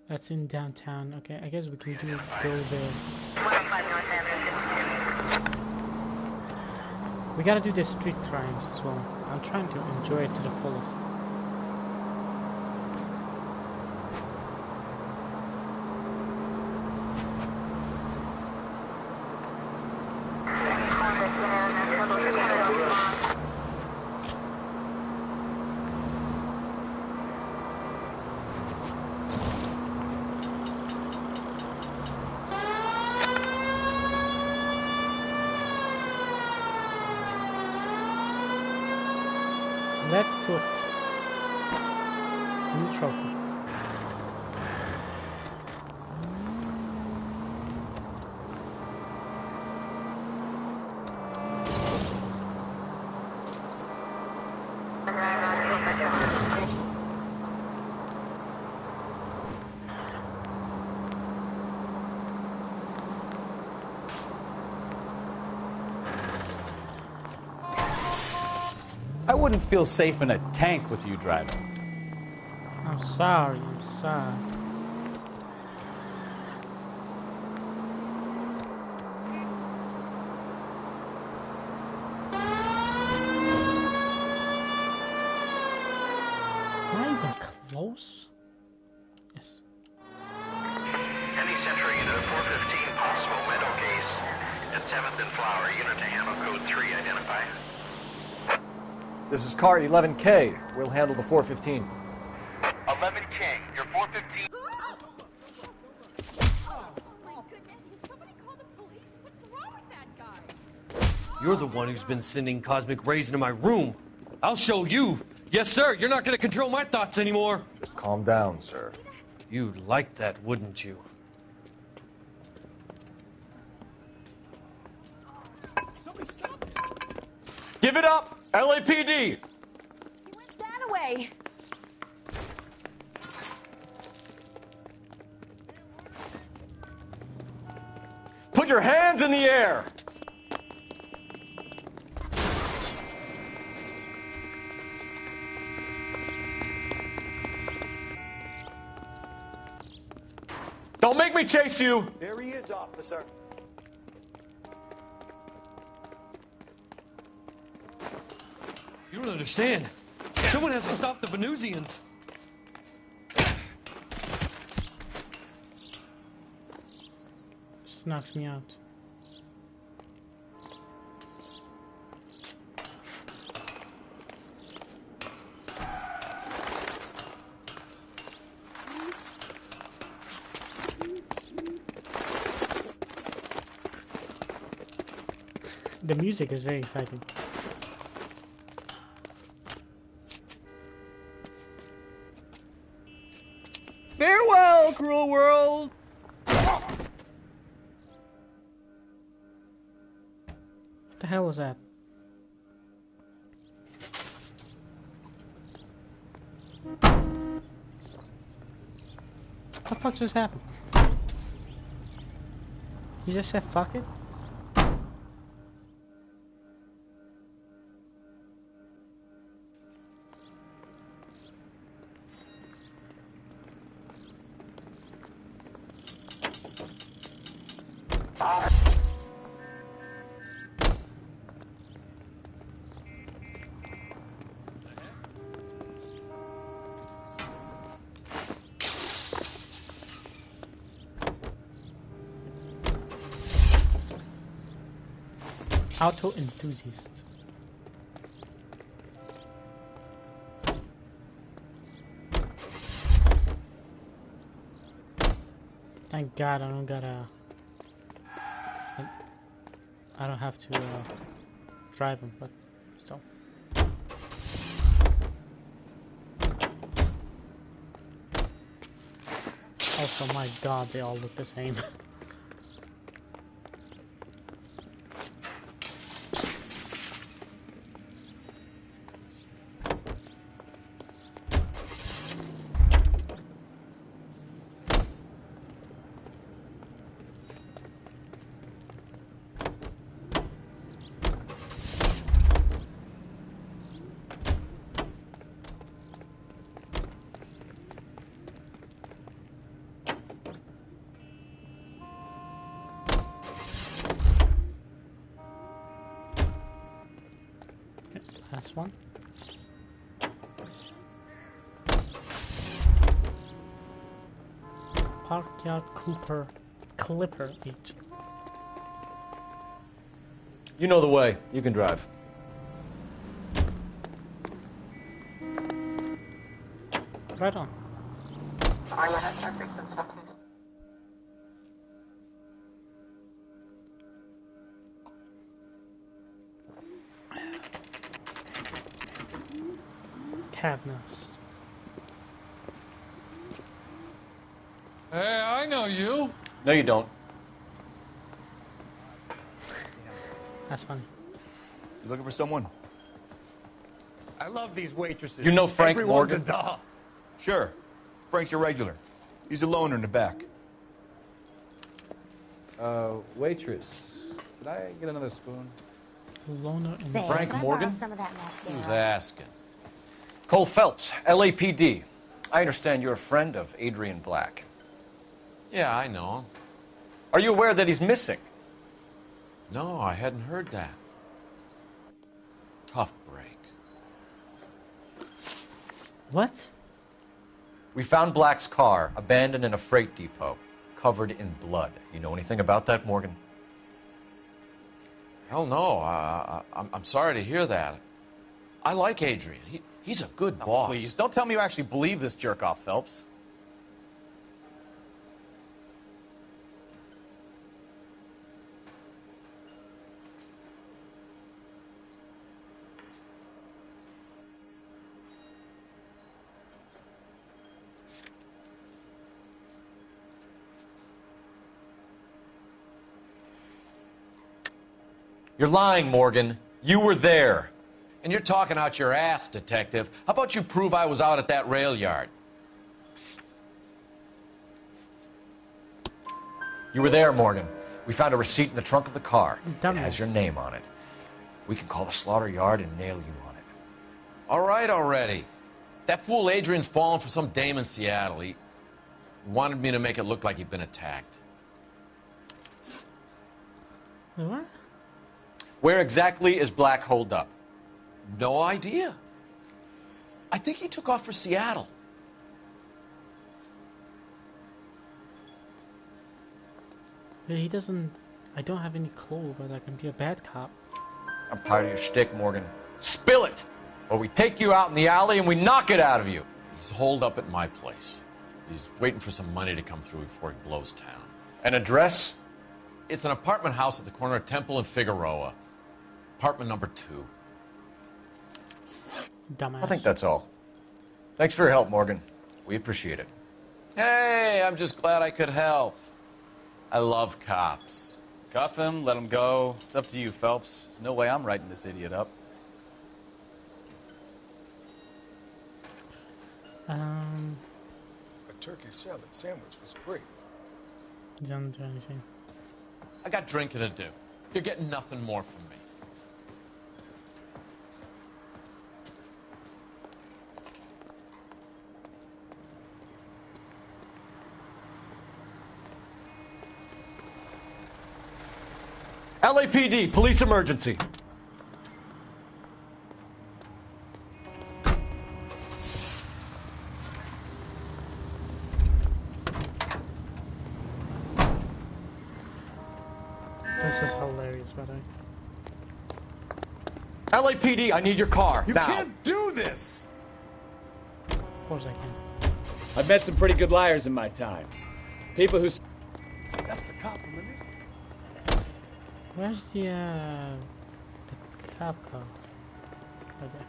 That's in downtown. Okay, I guess we can go there. We gotta do the street crimes as well. I'm trying to enjoy it to the fullest. Left foot. Neutral foot. I wouldn't feel safe in a tank with you driving. I'm sorry, I'm sorry. Not even close? Yes. Any Century unit of 415, possible mental case at 7th and Flower, unit to handle code 3, identify. This is car 11K. We'll handle the 415. 11K, your 415. You're the one who's been sending cosmic rays into my room. I'll show you. Yes, sir. You're not going to control my thoughts anymore. Just calm down, sir. You'd like that, wouldn't you? Give it up! LAPD! That away. Put your hands in the air! Don't make me chase you! There he is, officer. You don't understand. Someone has to stop the Venusians. Just knocks me out. The music is very exciting. Farewell, cruel world! What the hell was that? What the fuck just happened? You just said fuck it? Auto enthusiasts. Thank God I don't gotta. I don't have to drive them, but still. Also, my God, they all look the same. Last one. Parkyard Clipper Beach. You know the way. You can drive. Right on. Cadmus. Hey, I know you. No, you don't. That's funny. You looking for someone? I love these waitresses. You know Frank Everyone's Morgan? a doll. Sure. Frank's a regular. He's a loner in the back. Waitress. Could I get another spoon? Loner in Say, Frank Morgan? Some of that mascara. Who's asking? Cole Phelps, LAPD. I understand you're a friend of Adrian Black. Yeah, I know him. Are you aware that he's missing? No, I hadn't heard that. Tough break. What? We found Black's car abandoned in a freight depot, covered in blood. You know anything about that, Morgan? Hell no. I'm sorry to hear that. I like Adrian. He's a good boss. Please, don't tell me you actually believe this jerk-off, Phelps. You're lying, Morgan. You were there. And you're talking out your ass, detective. How about you prove I was out at that rail yard? You were there, Morgan. We found a receipt in the trunk of the car. Dumbass. It has your name on it. We can call the slaughter yard and nail you on it. All right already. That fool Adrian's fallen for some dame in Seattle. He wanted me to make it look like he'd been attacked. What? Where exactly is Black holed up? No idea. I think he took off for Seattle. But he doesn't. I don't have any clue, but I can be a bad cop. I'm tired of your shtick, Morgan. Spill it! Or we take you out in the alley and we knock it out of you. He's holed up at my place. He's waiting for some money to come through before he blows town. An address? It's an apartment house at the corner of Temple and Figueroa. Apartment number 2. Dumbass. I think that's all. Thanks for your help, Morgan. We appreciate it. Hey, I'm just glad I could help. I love cops. Cuff him, let him go. It's up to you, Phelps. There's no way I'm writing this idiot up. A turkey salad sandwich was great. Doesn't do anything. I got drinking to do. You're getting nothing more from me. LAPD, police emergency. This is hilarious, by the way. LAPD, I need your car. You now. can't do this! Of course I can. I've met some pretty good liars in my time. People who... That's the cop from the news. Where's the cop car? Okay.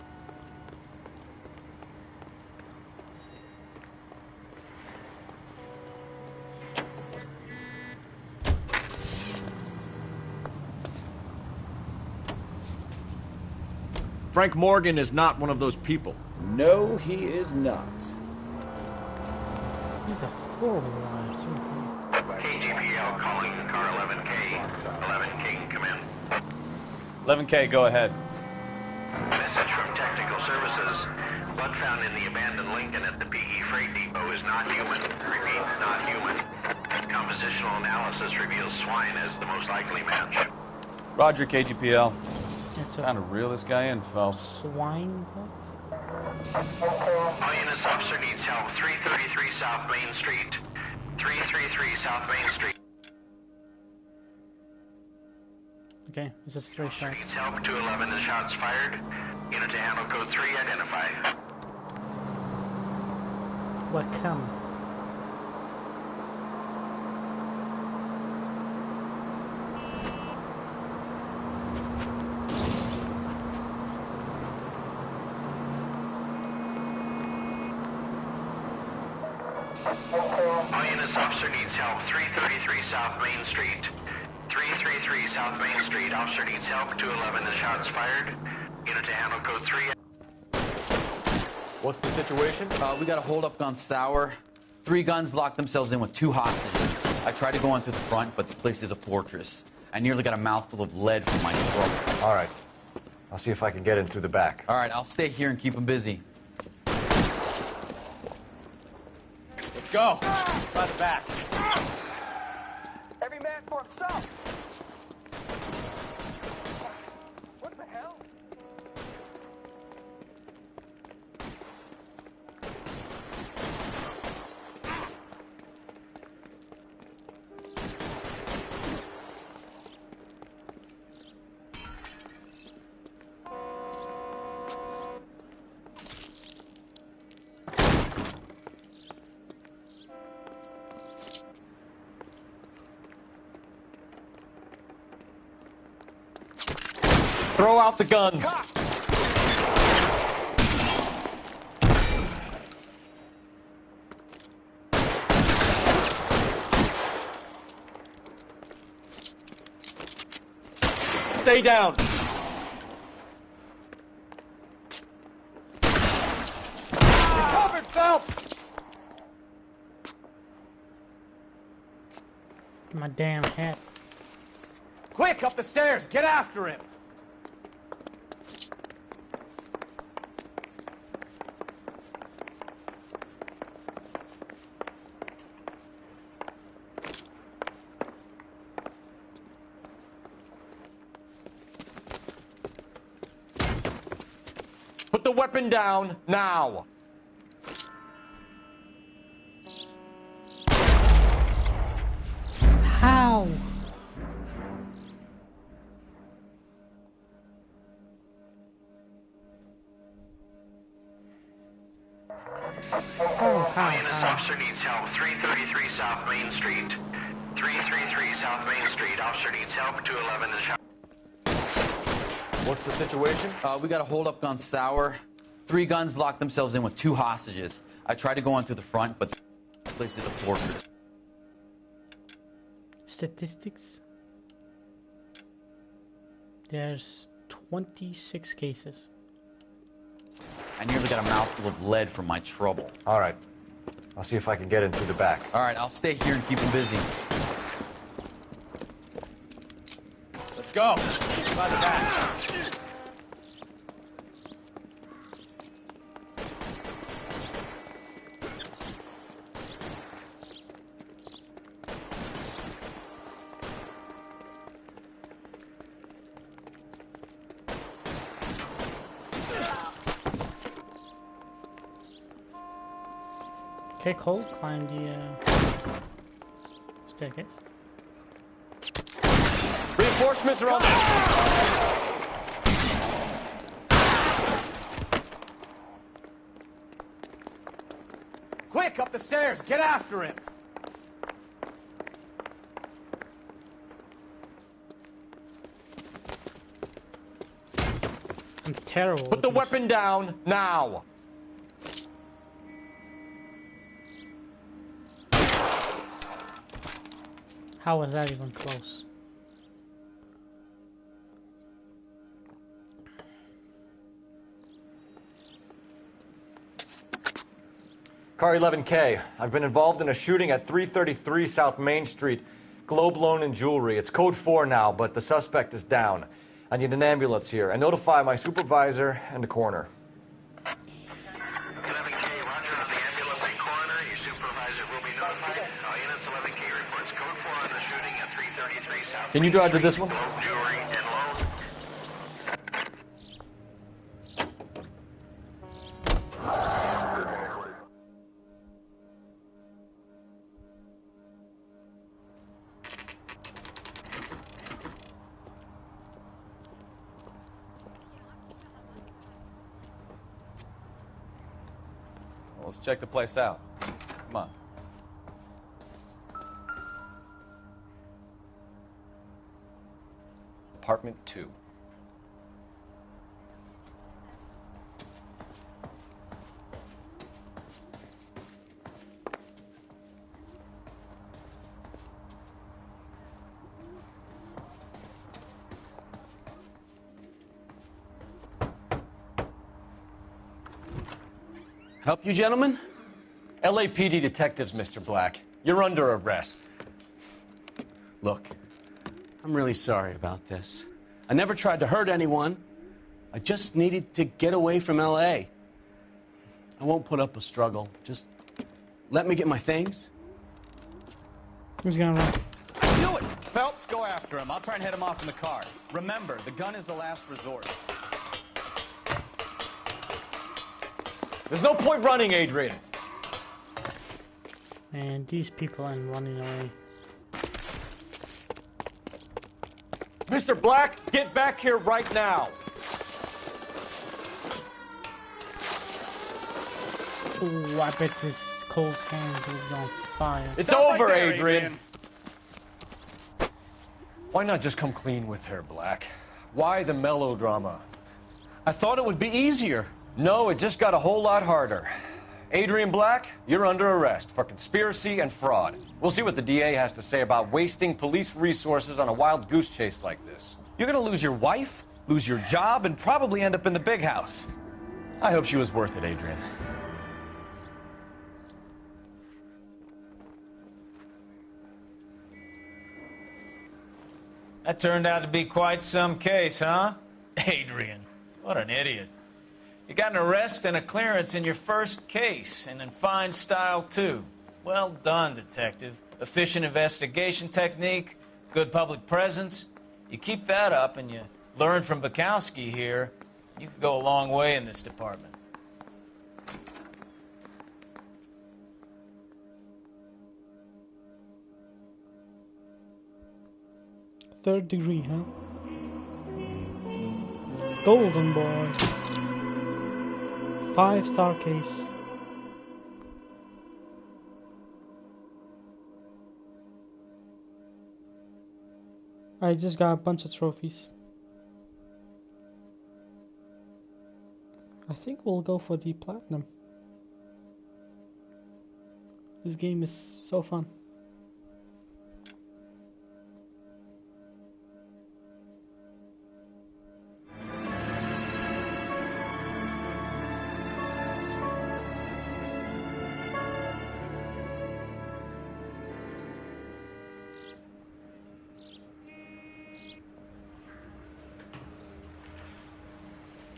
Frank Morgan is not one of those people. No, he is not. He's a horrible liar. So KGPL calling car 11K. 11K, come in. 11K, go ahead. Message from Technical Services. Blood found in the abandoned Lincoln at the PE Freight Depot is not human. Repeat, not human. Compositional analysis reveals swine as the most likely match. Roger, KGPL. It's Time to reel this guy in, Phelps. swine. All units, officer needs help. 333 South Main Street. 333 South Main Street. Okay, it's a straight shot. Needs help. 211 and shots fired. Unit to handle code 3, identify. What come? All units, officer needs help. 333 South Main Street. 333 South Main Street. Officer needs help. 211 and shots fired. Unit to handle code 3. What's the situation? We got a hold-up gone sour. 3 guns locked themselves in with 2 hostages. I tried to go in through the front, but the place is a fortress. I nearly got a mouthful of lead from my stroke. All right. I'll see if I can get in through the back. All right, I'll stay here and keep them busy. Let's go. By the back. Every man for himself! What the hell? Throw out the guns. Stay down. You're covered, Phelps! My damn hat. Quick, up the stairs! Get after him! Put the weapon down now. How? All units, officer needs help. 333 South Main Street. 333 South Main Street. Officer needs help. 211 and shot. What's the situation? We got a hold-up gun sour. 3 guns locked themselves in with 2 hostages. I tried to go in through the front, but the place is a fortress. Statistics. There's 26 cases. I nearly got a mouthful of lead from my trouble. All right. I'll see if I can get in through the back. All right, I'll stay here and keep them busy. Let's go. By the back. Okay, Cole, climb the staircase. Reinforcements are on the... Quick, up the stairs. Get after him. I'm terrible. Put the weapon down now. How was that even close? Car 11K. I've been involved in a shooting at 333 South Main Street. Globe Loan and Jewelry. It's code 4 now, but the suspect is down. I need an ambulance here. And notify my supervisor and the coroner. 11K, roger on the ambulance and coroner. Your supervisor will be notified. All units, 11K reports code 4 on the shooting at 333 South. Can you drive to this one? Globe Jewelry and Loan. Let's check the place out. Come on. Apartment 2. Help you, gentlemen? LAPD detectives, Mr. Black. You're under arrest. Look, I'm really sorry about this. I never tried to hurt anyone. I just needed to get away from L.A. I won't put up a struggle. Just let me get my things. Who's gonna run? Do it! Phelps, go after him. I'll try and head him off in the car. Remember, the gun is the last resort. There's no point running, Adrian. And these people are running away. Mr. Black, get back here right now. Ooh, I bet this Cole's hands is on fire. It's over, Adrian. Why not just come clean with her, Black? Why the melodrama? I thought it would be easier. No, it just got a whole lot harder. Adrian Black, you're under arrest for conspiracy and fraud. We'll see what the DA has to say about wasting police resources on a wild goose chase like this. You're gonna lose your wife, lose your job, and probably end up in the big house. I hope she was worth it, Adrian. That turned out to be quite some case, huh? Adrian, what an idiot. You got an arrest and a clearance in your first case, and in fine style, too. Well done, detective. Efficient investigation technique, good public presence. You keep that up and you learn from Bukowski here, you could go a long way in this department. Third degree, huh? Golden boy. 5-star case. I just got a bunch of trophies. think we'll go for the platinum. This game is so fun.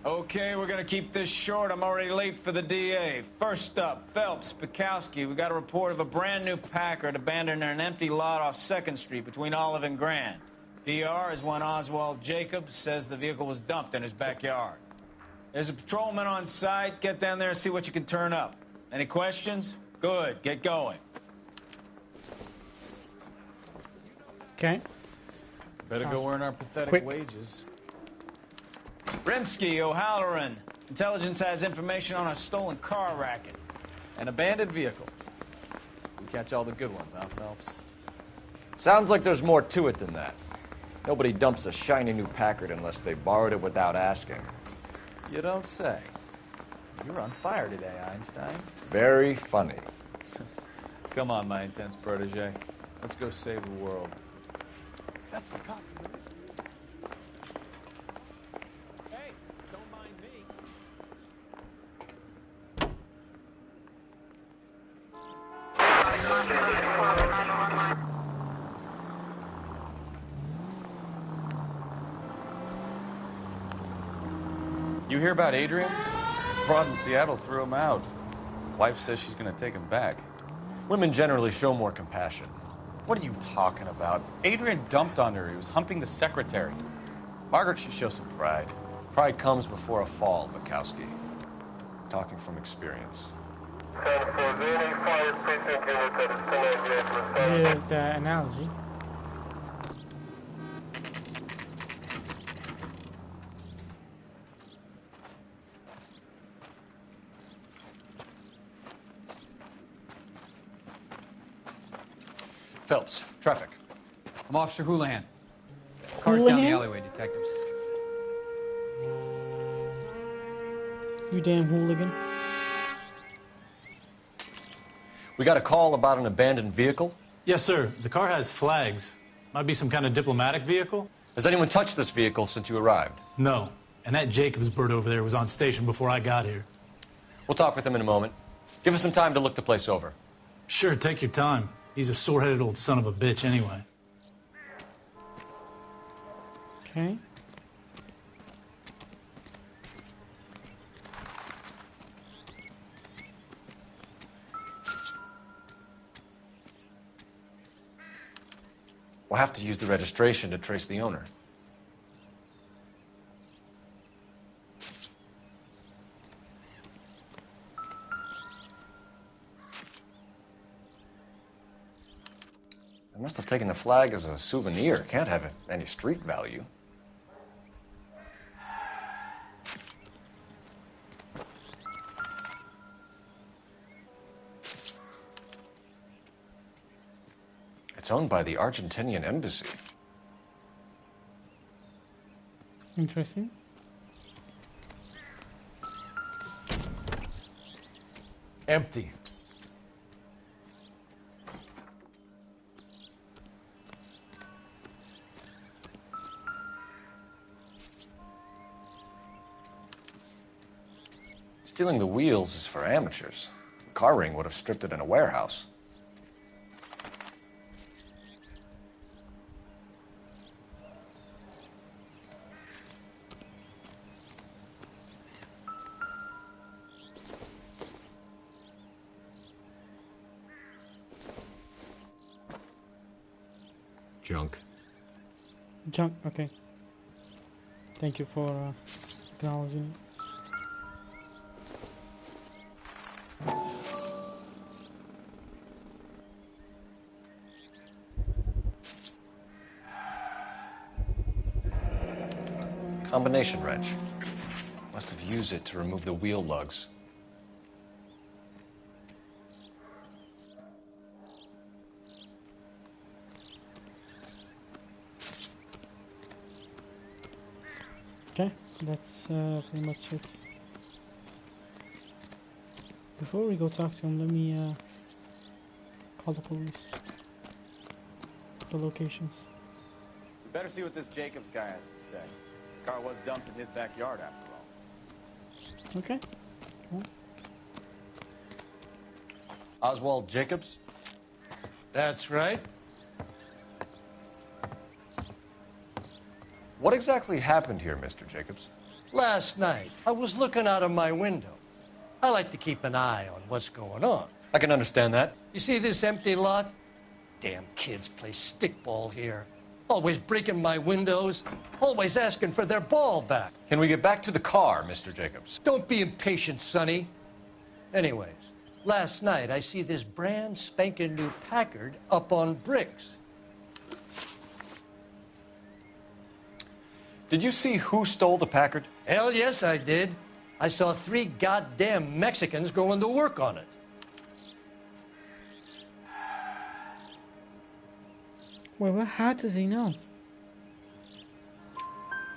Okay, we're gonna keep this short. I'm already late for the DA. First up, Phelps, Bukowski. We got a report of a brand new Packard abandoned in an empty lot off 2nd Street between Olive and Grand. PR is one Oswald Jacobs says the vehicle was dumped in his backyard. There's a patrolman on site. Get down there and see what you can turn up. Any questions? Good, get going. Okay. Better go earn our pathetic wages. Rimsky, O'Halloran. Intelligence has information on a stolen car racket. An abandoned vehicle. We catch all the good ones, huh, Phelps? Sounds like there's more to it than that. Nobody dumps a shiny new Packard unless they borrowed it without asking. You don't say. You're on fire today, Einstein. Very funny. Come on, my intense protege. Let's go save the world. That's the cop. You hear about Adrian? Broad in Seattle threw him out. Wife says she's gonna take him back. Women generally show more compassion. What are you talking about? Adrian dumped on her. He was humping the secretary. Margaret should show some pride. Pride comes before a fall, Bukowski. Talking from experience. Good analogy. Phelps, traffic. I'm Officer Houlihan. Cars down the alleyway, detectives. You damn hooligan. We got a call about an abandoned vehicle? Yes, sir. The car has flags. Might be some kind of diplomatic vehicle. Has anyone touched this vehicle since you arrived? No. And that Jacobs bird over there was on station before I got here. We'll talk with him in a moment. Give us some time to look the place over. Sure, take your time. He's a sore-headed old son of a bitch anyway. Okay. We'll have to use the registration to trace the owner. I must have taken the flag as a souvenir. Can't have any street value. It's owned by the Argentinian embassy. Interesting. Empty. Stealing the wheels is for amateurs. The car ring would have stripped it in a warehouse. Junk. Junk, okay. Thank you for acknowledging it. Combination wrench. Must have used it to remove the wheel lugs. Okay, that's pretty much it. Before we go talk to him, let me call the police. The locations. We better see what this Jacobs guy has to say. The car was dumped in his backyard after all. Okay. Cool. Oswald Jacobs? That's right. What exactly happened here, Mr. Jacobs? Last night, I was looking out of my window. I like to keep an eye on what's going on. I can understand that. You see this empty lot? Damn kids play stickball here. Always breaking my windows, always asking for their ball back. Can we get back to the car, Mr. Jacobs? Don't be impatient, Sonny. Anyways, last night I see this brand spanking new Packard up on bricks. Did you see who stole the Packard? Hell yes, I did. I saw 3 goddamn Mexicans going to work on it. Well, how does he know?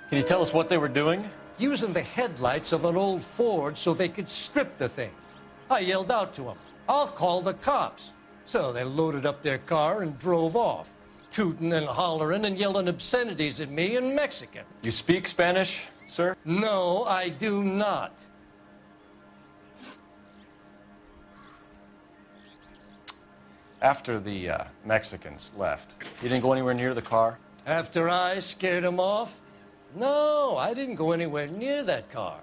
Can you tell us what they were doing? Using the headlights of an old Ford so they could strip the thing. I yelled out to them, "I'll call the cops." So they loaded up their car and drove off, tooting and hollering and yelling obscenities at me in Mexican. You speak Spanish, sir? No, I do not. After the Mexicans left, you didn't go anywhere near the car? After I scared them off? No, I didn't go anywhere near that car.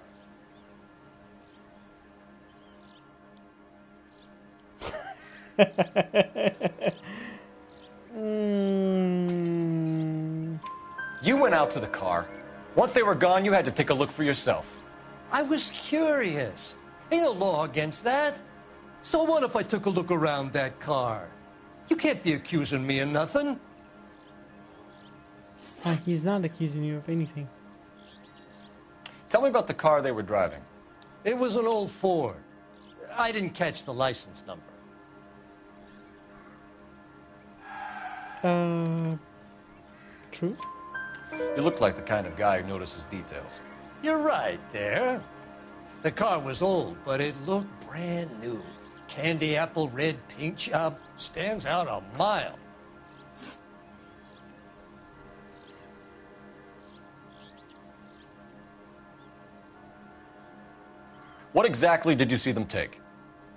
You went out to the car. Once they were gone, you had to take a look for yourself. I was curious. Ain't no law against that. So what if I took a look around that car? You can't be accusing me of nothing. He's not accusing you of anything. Tell me about the car they were driving. It was an old Ford. I didn't catch the license number. True. You look like the kind of guy who notices details. You're right there. The car was old, but it looked brand new. Candy apple red paint job stands out a mile. What exactly did you see them take?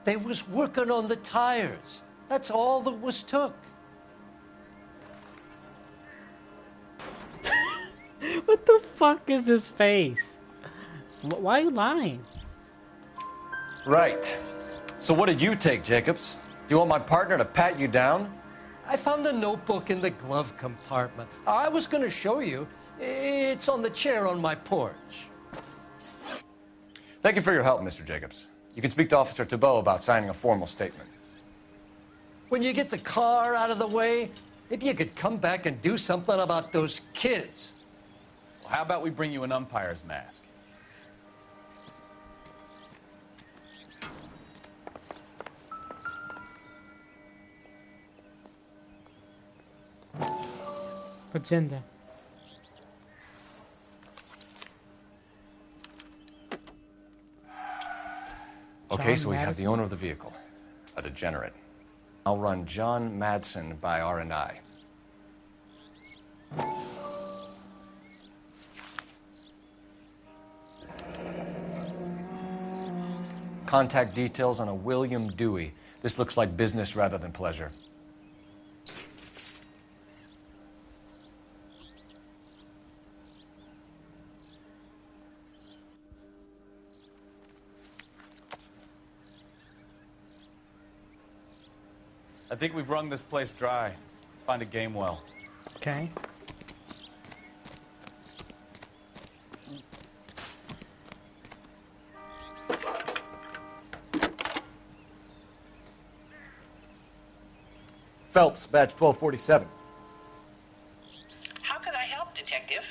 They was working on the tires. That's all that was took. What the fuck is his face? Why are you lying? Right. So what did you take, Jacobs? Do you want my partner to pat you down? I found a notebook in the glove compartment. I was going to show you. It's on the chair on my porch. Thank you for your help, Mr. Jacobs. You can speak to Officer Thibault about signing a formal statement. When you get the car out of the way, maybe you could come back and do something about those kids. Well, how about we bring you an umpire's mask? Agenda. Okay, so we Madison? have the owner of the vehicle, a degenerate. I'll run John Madsen by R&I. Contact details on a William Dewey. This looks like business rather than pleasure. I think we've wrung this place dry. Let's find a game well. Okay. Phelps, badge 1247. How can I help, Detective?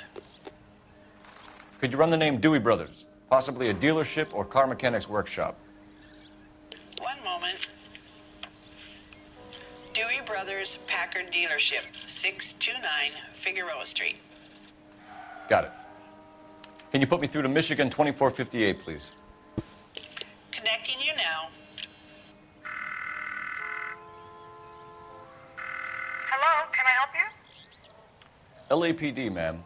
Could you run the name Dewey Brothers? Possibly a dealership or car mechanics workshop. One moment. Dewey Brothers Packard Dealership, 629 Figueroa Street. Got it. Can you put me through to Michigan 2458, please? Connecting you now. help you? LAPD, ma'am.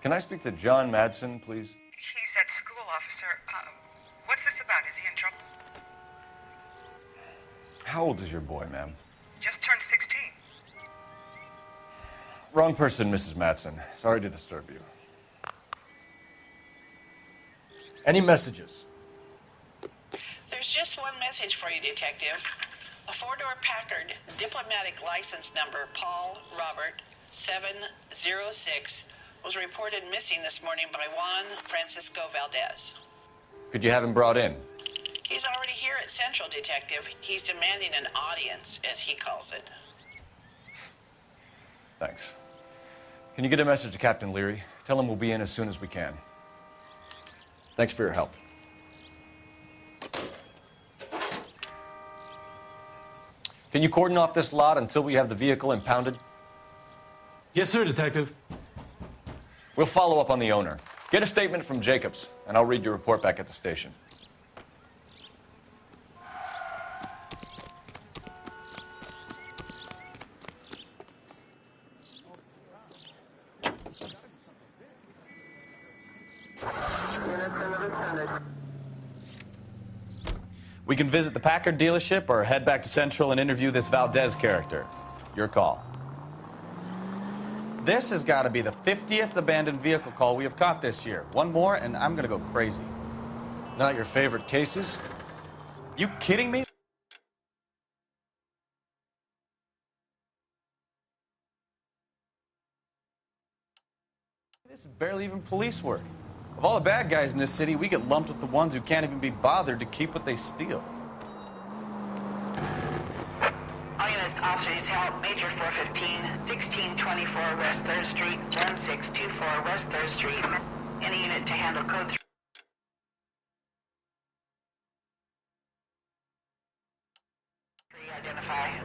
Can I speak to John Madsen, please? He's at school, officer. What's this about? Is he in trouble? How old is your boy, ma'am? Just turned 16. Wrong person, Mrs. Madsen. Sorry to disturb you. Any messages? There's just one message for you, Detective. A four-door Packard, diplomatic license number Paul Robert 706, was reported missing this morning by Juan Francisco Valdez. Could you have him brought in? He's already here at Central, Detective. He's demanding an audience, as he calls it. Thanks. Can you get a message to Captain Leary? Tell him we'll be in as soon as we can. Thanks for your help. Can you cordon off this lot until we have the vehicle impounded? Yes, sir, Detective. We'll follow up on the owner. Get a statement from Jacobs, and I'll read your report back at the station. We can visit the Packard dealership or head back to Central and interview this Valdez character. Your call. This has got to be the 50th abandoned vehicle call we have caught this year. One more, and I'm going to go crazy. Not your favorite cases? You kidding me? This is barely even police work. Of all the bad guys in this city, we get lumped with the ones who can't even be bothered to keep what they steal. All units, officers help. Major 415, 1624 West 3rd Street, 1624 West 3rd Street. Any unit to handle code 3. Identify.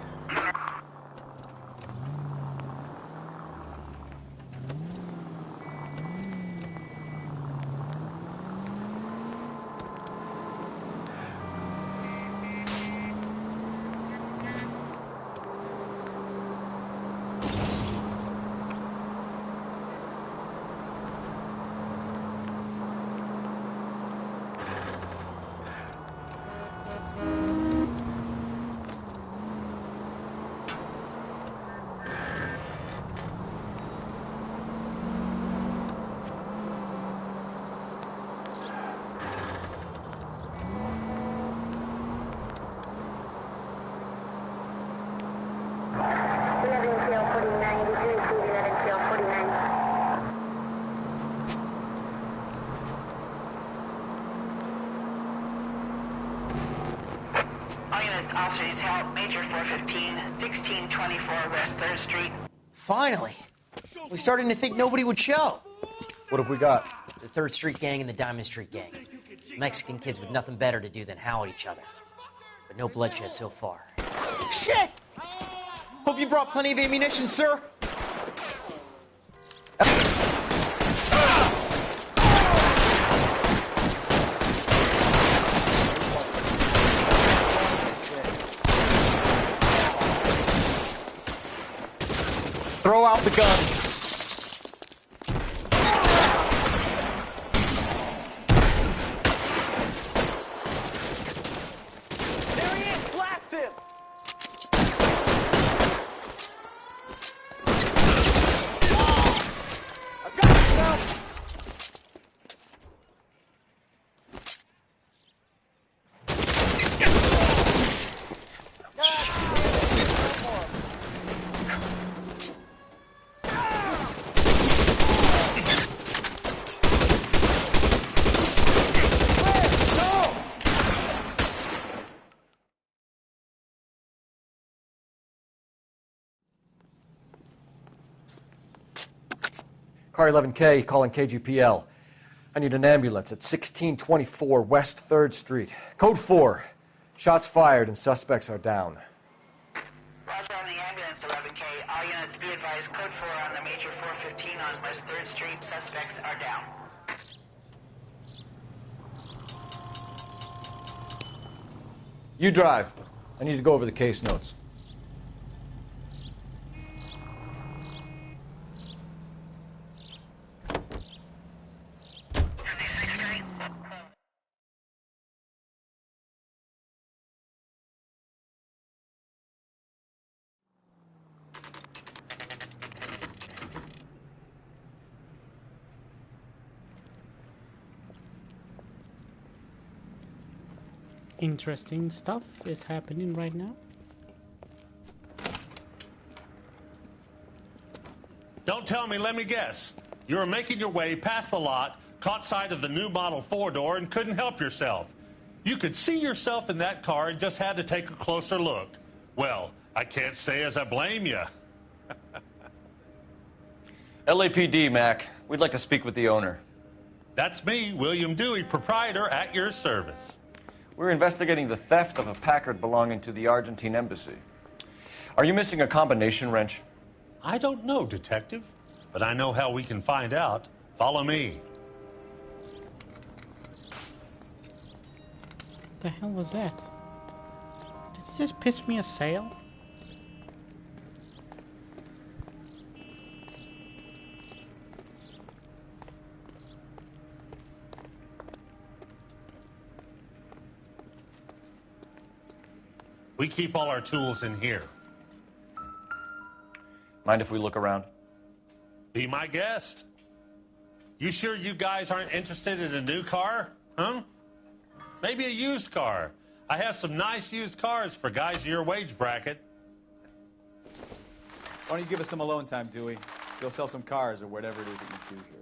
Officers help. Major 415, 1624 West 3rd Street. Finally. We're starting to think nobody would show. What have we got? The 3rd Street Gang and the Diamond Street Gang. Mexican kids with nothing better to do than howl at each other. But no bloodshed so far. Shit! Hope you brought plenty of ammunition, sir. Throw out the guns. There he is! Blast him! I've got you now! Car 11K calling KGPL. I need an ambulance at 1624 West 3rd Street. Code 4. Shots fired and suspects are down. Roger on the ambulance, 11K. All units be advised. Code 4 on the Major 415 on West 3rd Street. Suspects are down. You drive. I need to go over the case notes. interesting stuff is happening right now. Don't tell me, let me guess. You were making your way past the lot, caught sight of the new model 4-door, and couldn't help yourself. You could see yourself in that car and just had to take a closer look. Well, I can't say as I blame you. LAPD, Mac. We'd like to speak with the owner. That's me, William Dewey, proprietor, at your service. We're investigating the theft of a Packard belonging to the Argentine embassy. Are you missing a combination wrench? I don't know, Detective, but I know how we can find out. Follow me. The hell was that? Did he just piss me a sail? We keep all our tools in here. Mind if we look around? Be my guest. You sure you guys aren't interested in a new car? Huh? Maybe a used car. I have some nice used cars for guys in your wage bracket. Why don't you give us some alone time, Dewey? Go sell some cars or whatever it is that you do here.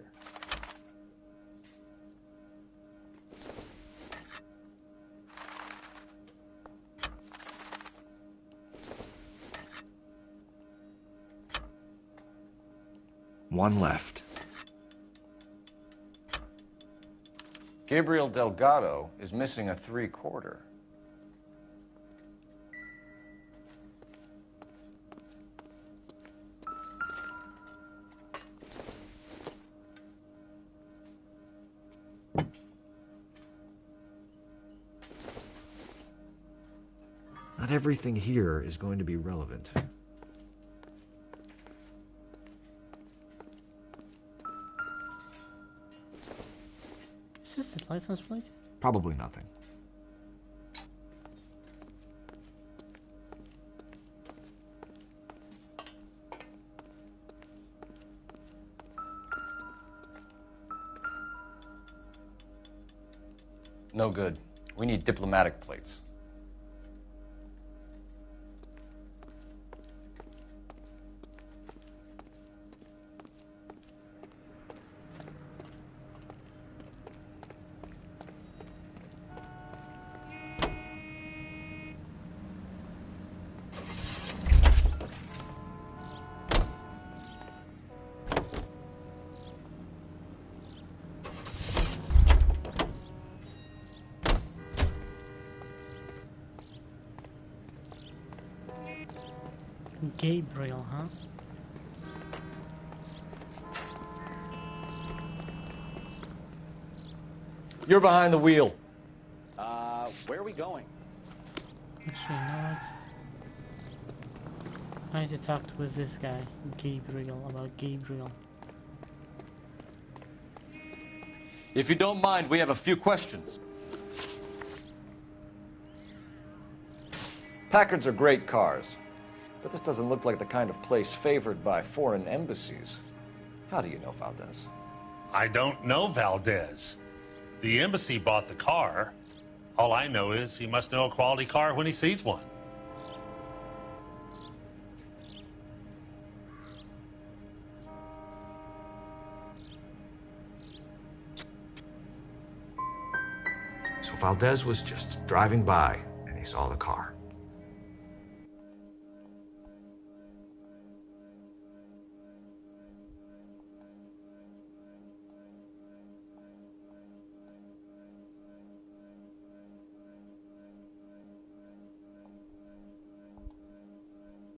One left. Gabriel Delgado is missing a 3/4. Not everything here is going to be relevant. Is this the license plate? Probably nothing. No good. We need diplomatic plates. Gabriel, huh? You're behind the wheel. Where are we going? Actually, no. I need to talk with this guy, Gabriel, about Gabriel. If you don't mind, we have a few questions. Packards are great cars, but this doesn't look like the kind of place favored by foreign embassies. How do you know Valdez? I don't know Valdez. The embassy bought the car. All I know is he must know a quality car when he sees one. So Valdez was just driving by and he saw the car.